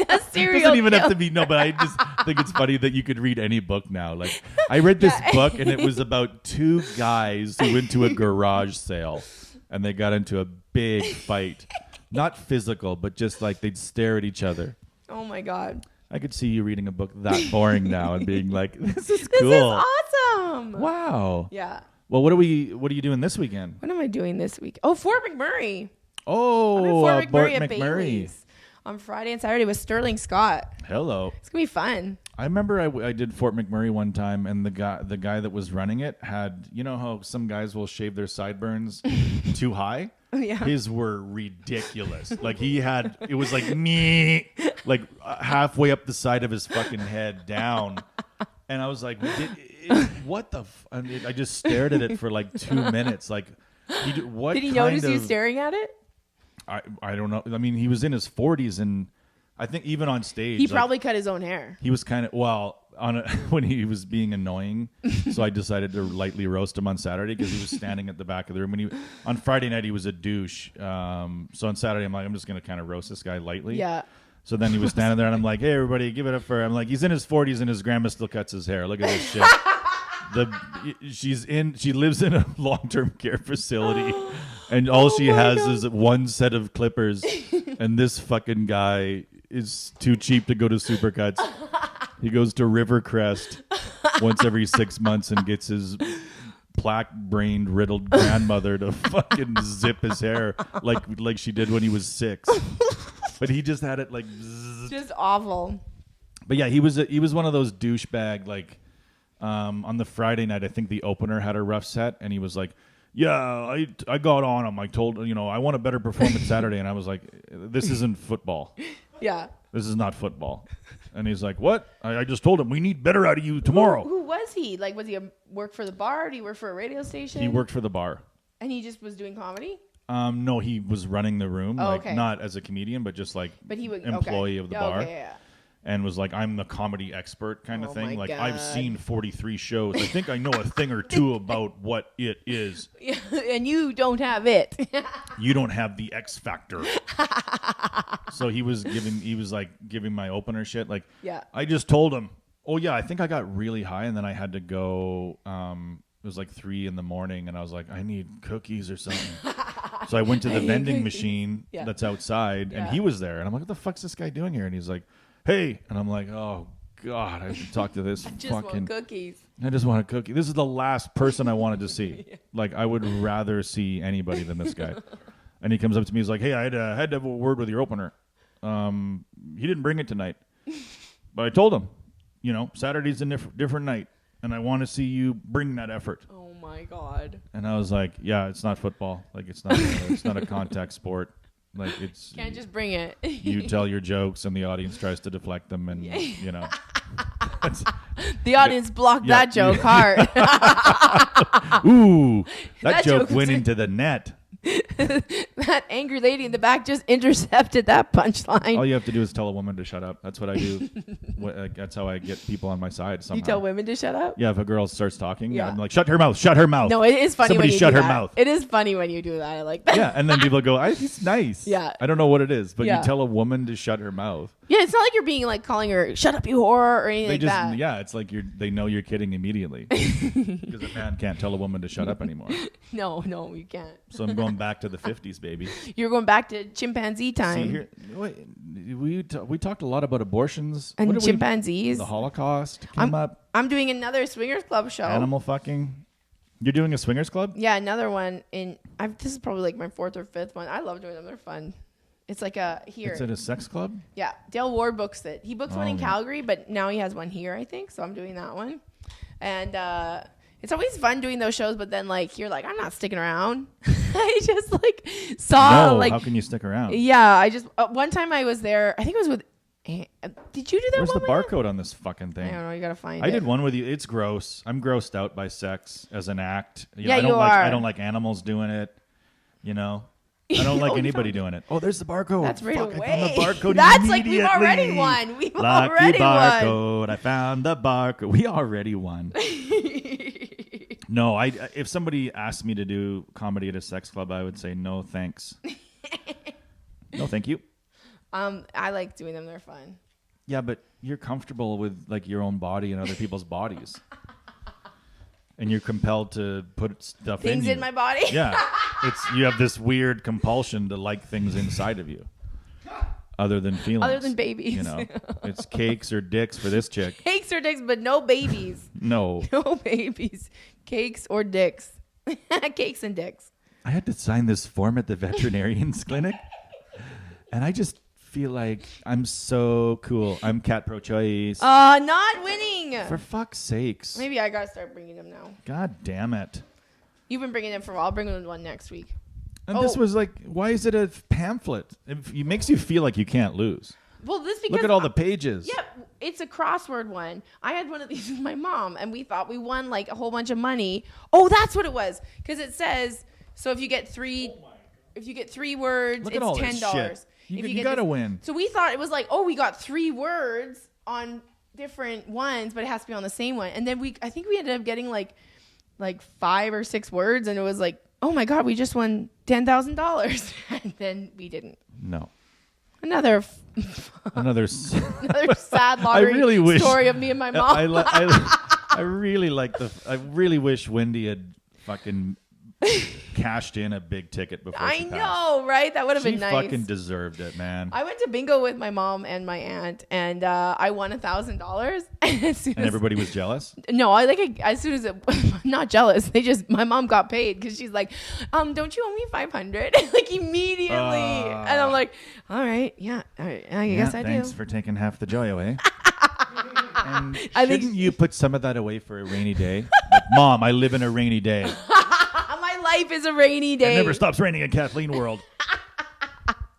a serial It doesn't even have killer. to be but I just think it's funny that you could read any book now. Like I read this book and it was about two guys who went to a garage sale and they got into a big fight. Not physical, but just like they'd stare at each other. Oh my God. I could see you reading a book that boring now and being like, this is This cool. is awesome. Wow. Yeah. Well, what are you doing this weekend? What am I doing this week? Oh, Fort McMurray. Oh, I'm in Fort McMurray Bort at McMurray. Bailey's on Friday and Saturday with Sterling Scott. Hello. It's gonna be fun. I remember I did Fort McMurray one time, and the guy that was running it had, you know how some guys will shave their sideburns too high? Yeah. His were ridiculous. Like it was like me, like halfway up the side of his fucking head down. And I was like, what the? I just stared at it for like 2 minutes. Like, what? Did he notice you staring at it? I don't know. I mean, he was in his 40s, and I think even on stage, He probably cut his own hair. he was kind of when he was being annoying. So I decided to lightly roast him on Saturday because he was standing at the back of the room. And on Friday night he was a douche. So on Saturday I'm like, I'm just gonna kind of roast this guy lightly. Yeah. So then he was standing there and I'm like, hey everybody, give it up for. I'm like, he's in his 40s and his grandma still cuts his hair. Look at this shit. She lives in a long-term care facility, and all she has is one set of clippers, and this fucking guy is too cheap to go to Supercuts. He goes to Rivercrest once every 6 months and gets his plaque-brained, riddled grandmother to fucking zip his hair like she did when he was 6. But he just had it like zzz. Just awful. But yeah, he was one of those douchebag like on the Friday night. I think the opener had a rough set, and he was like, "Yeah, I got on him. I told I want a better performance Saturday," and I was like, "This isn't football. Yeah. This is not football." And he's like, "What? I just told him we need better out of you tomorrow." Who was he? Like, was he work for the bar? Did he work for a radio station? He worked for the bar. And he just was doing comedy? No, he was running the room, okay. Not as a comedian, but just like But he was employee of the bar. Okay, yeah. And was like, I'm the comedy expert kind of thing. my Like, God. I've seen 43 shows. I think I know a thing or two about what it is. Yeah, and you don't have it. You don't have the X factor. So he was giving my opener shit. Like, Yeah. I just told him, oh yeah, I think I got really high and then I had to go, it was like 3 a.m. and I was like, I need cookies or something. So I went to the vending machine that's outside and he was there. And I'm like, what the fuck's this guy doing here? And he's like, hey. And I'm like, oh God, I have to talk to this Just want cookies. I just want a cookie. This is the last person I wanted to see. Like, I would rather see anybody than this guy. And he comes up to me. He's like, hey, I had to have a word with your opener. He didn't bring it tonight. But I told him, Saturday's a different night. And I want to see you bring that effort. Oh, my God. And I was like, yeah, it's not football. Like, it's not a contact sport. Like, it's... Can't just bring it. You tell your jokes and the audience tries to deflect them and, The audience blocked that joke hard. Ooh, That that joke joke went was- into the net. That angry lady in the back just intercepted that punchline. All you have to do is tell a woman to shut up. That's what I do. That's how I get people on my side somehow. You tell women to shut up? Yeah, if a girl starts talking, Yeah. I'm like, shut her mouth, shut her mouth. No, it is funny Somebody when you shut do her that. mouth. It is funny when you do that. I like that. Yeah, and then people go, he's nice. Yeah. I don't know what it is, but Yeah. you tell a woman to shut her mouth. Yeah, it's not like you're being like calling her, shut up, you whore, or anything They like just, that. yeah, it's like they know you're kidding immediately. Because a man can't tell a woman to shut up anymore. No, you can't. So I'm going back to the 50s, baby. You're going back to chimpanzee time. See here, wait, we talked a lot about abortions And What did chimpanzees. The Holocaust came up. I'm doing another swingers club show. Animal fucking. You're doing a swingers club? Yeah, another one. This is probably like my 4th or 5th one. I love doing them. They're fun. It's like here. It's at a sex club? Yeah, Dale Ward books it. He books one in okay. Calgary, but now he has one here, I think. So I'm doing that one. And it's always fun doing those shows, but then like you're like, I'm not sticking around. I just like saw No, how can you stick around? Yeah, I just one time I was there. I think it was with. Did you do that? Where's one the with- barcode on this fucking thing? I don't know. You gotta find it. I did one with you. It's gross. I'm grossed out by sex as an act. Yeah, I don't you like, are. I don't like animals doing it. I don't like anybody doing it. Oh, there's the barcode. That's right Fuck, away. I found the barcode That's like we've immediately. already won. We've Lucky already won. barcode. I found the barcode. We already won. No, if somebody asked me to do comedy at a sex club, I would say no, thanks. No, thank you. I like doing them. They're fun. Yeah, but you're comfortable with like your own body and other people's bodies. And you're compelled to put stuff Things in my body? Yeah. You have this weird compulsion to like things inside of you. Other than feelings. Other than babies. You know. It's cakes or dicks for this chick. Cakes or dicks, but no babies. No. No babies. Cakes or dicks. Cakes and dicks. I had to sign this form at the veterinarian's clinic. And I just feel like I'm so cool. I'm cat pro-choice. Not winning. For fuck's sakes. Maybe I gotta start bringing them now. God damn it. You've been bringing them for a while. I'll bring them one next week. And this was like, why is it a pamphlet? It makes you feel like you can't lose. Well, this because look at all the pages. Yeah, it's a crossword one. I had one of these with my mom, and we thought we won like a whole bunch of money. Oh, that's what it was. Because it says, so if you get three words, look it's $10. You gotta win. So we thought it was like, oh, we got 3 words on different ones, but it has to be on the same one. And then I think we ended up getting like 5 or 6 words, and it was like, oh my God, we just won $10,000. And then we didn't. No. Another sad lottery story of me and my mom. I really wish Wendy had fucking cashed in a big ticket before she passed. I know, right? That would have been nice. She fucking deserved it, man. I went to bingo with my mom and my aunt, and I won $1,000. And everybody was jealous? No, as soon as not jealous. My mom got paid because she's like, don't you owe me $500? Like immediately. And I'm like, all right, yeah, all right, I guess I do. Thanks for taking half the joy away. And shouldn't you put some of that away for a rainy day? Like, Mom, I live in a rainy day. Life is a rainy day. It never stops raining in Kathleen World.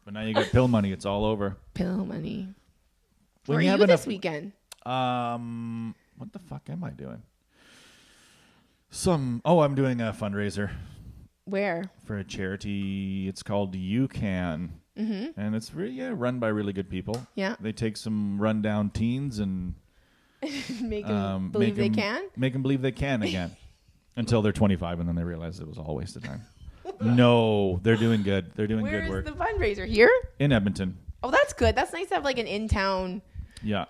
But now you get pill money. It's all over. Pill money. Where are you this weekend? What the fuck am I doing? I'm doing a fundraiser. Where? For a charity. It's called You Can. Mm-hmm. And it's really run by really good people. Yeah. They take some rundown teens and make them believe they can? Make them believe they can again. Until they're 25, and then they realize it was all a waste of time. No, they're doing good. They're doing good work. Where's the fundraiser? Here? In Edmonton. Oh, that's good. That's nice to have like an in-town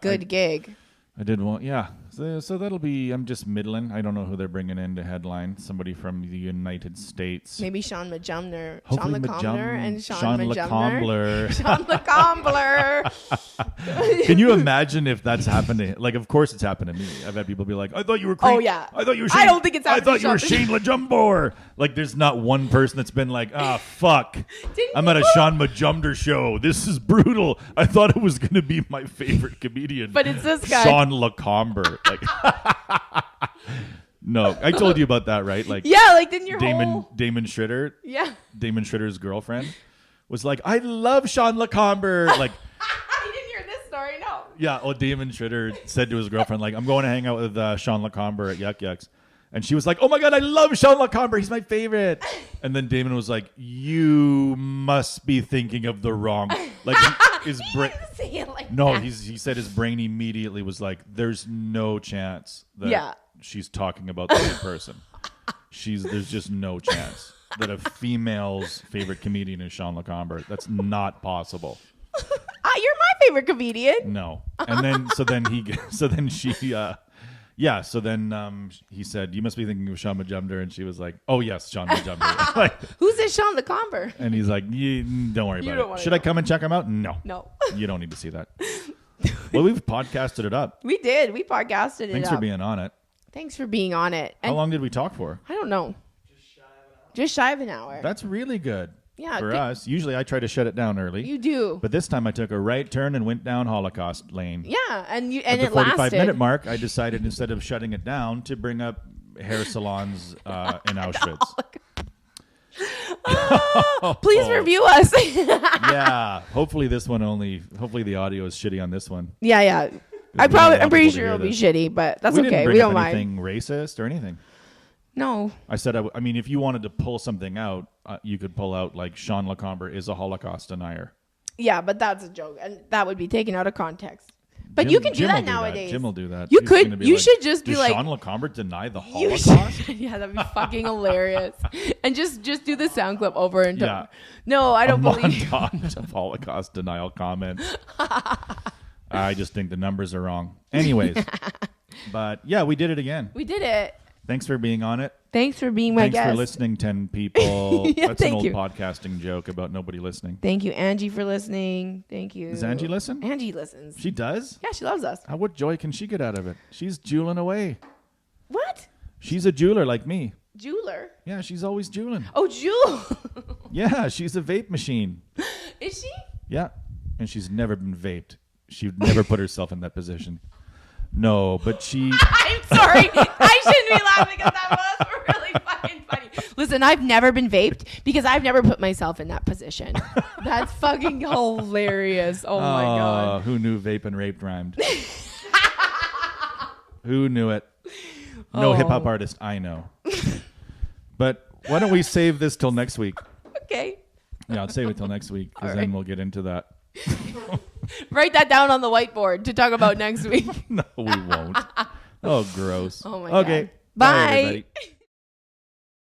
good gig. I did one, yeah. So that'll be, I'm just middling. I don't know who they're bringing in to headline. Somebody from the United States. Maybe Sean Majumner. Hopefully Sean LeCombler and Sean LeCombler. Sean LeCombler. Can you imagine if that's happened to him? Like, of course it's happened to me. I've had people be like, I thought you were crazy. Oh, yeah. I thought you were Shane. I don't think it's happened I thought you were Shane LeJumbor. Like, there's not one person that's been like, fuck. I'm at a Sean Majumder show. This is brutal. I thought it was going to be my favorite comedian. But it's this guy. Sean LeCombler. Like, no, I told you about that, right? Like, yeah, like didn't your Damon Schroeder? Yeah. Damon Schroeder's girlfriend was like, I love Sean LeCombler. Like, I didn't hear this story, no. Yeah, Damon Schroeder said to his girlfriend, like, I'm going to hang out with Sean LeCombler at Yuck Yucks. And she was like, oh my God, I love Sean LeCombler. He's my favorite. And then Damon was like, you must be thinking of the wrong. Like, his brain. No, he said his brain immediately was like, there's no chance that she's talking about the right person. There's just no chance that a female's favorite comedian is Sean LeCombler. That's not possible. You're my favorite comedian. No. And then, he said, you must be thinking of Sean Majumder. And she was like, oh, yes, Sean Majumder. Like, who's this Sean LeCombler? And he's like, don't worry about it. Should I come and check him out? No. You don't need to see that. Well, we've podcasted it up. We did. We podcasted it up. Thanks for being on it. Thanks for being on it. How long did we talk for? I don't know. Just shy of an hour. That's really good. Yeah, for us. Usually I try to shut it down early. You do. But this time I took a right turn and went down Holocaust Lane. Yeah, and it lasted. At the 45-minute mark, I decided instead of shutting it down to bring up hair salons in Auschwitz. Please review us. Yeah. Hopefully the audio is shitty on this one. Yeah. I'm pretty sure it'll be shitty, but that's okay. We don't mind. Anything racist or anything. No. I said, I mean, if you wanted to pull something out, you could pull out like Sean LeCombler is a Holocaust denier. Yeah, but that's a joke, and that would be taken out of context. But you can do Jim that will nowadays. Jim will do that. You He's could. gonna be You like, should just be "Does like, Sean LeComber deny the you Holocaust?" yeah, that'd be fucking hilarious. And just do the sound clip over and Yeah. No, I don't A believe. montage of Holocaust denial comments. I just think the numbers are wrong. Anyways, but yeah, we did it again. We did it. Thanks for being on it. Thanks for being my Thanks guest. for listening, 10 people. Yeah, That's an thank old you. podcasting joke about nobody listening. Thank you, Angie, for listening. Thank you. Does Angie listen? Angie listens. She does? Yeah, she loves us. What joy can she get out of it? She's jeweling away. What? She's a jeweler like me. Jeweler? Yeah, she's always jeweling. Oh, Jewel. Yeah, she's a vape machine. Is she? Yeah, and she's never been vaped. She'd never put herself in that position. No, but she... I'm sorry. I shouldn't be laughing because that was really fucking funny. Listen, I've never been vaped because I've never put myself in that position. That's fucking hilarious. Oh my God. Who knew vape and raped rhymed? Who knew it? No hip-hop artist I know. But why don't we save this till next week? Okay. Yeah, I'll save it till next week because then we'll get into that. Write that down on the whiteboard to talk about next week. No, we won't. Oh, gross. Oh my Okay. God. Bye, Bye. everybody.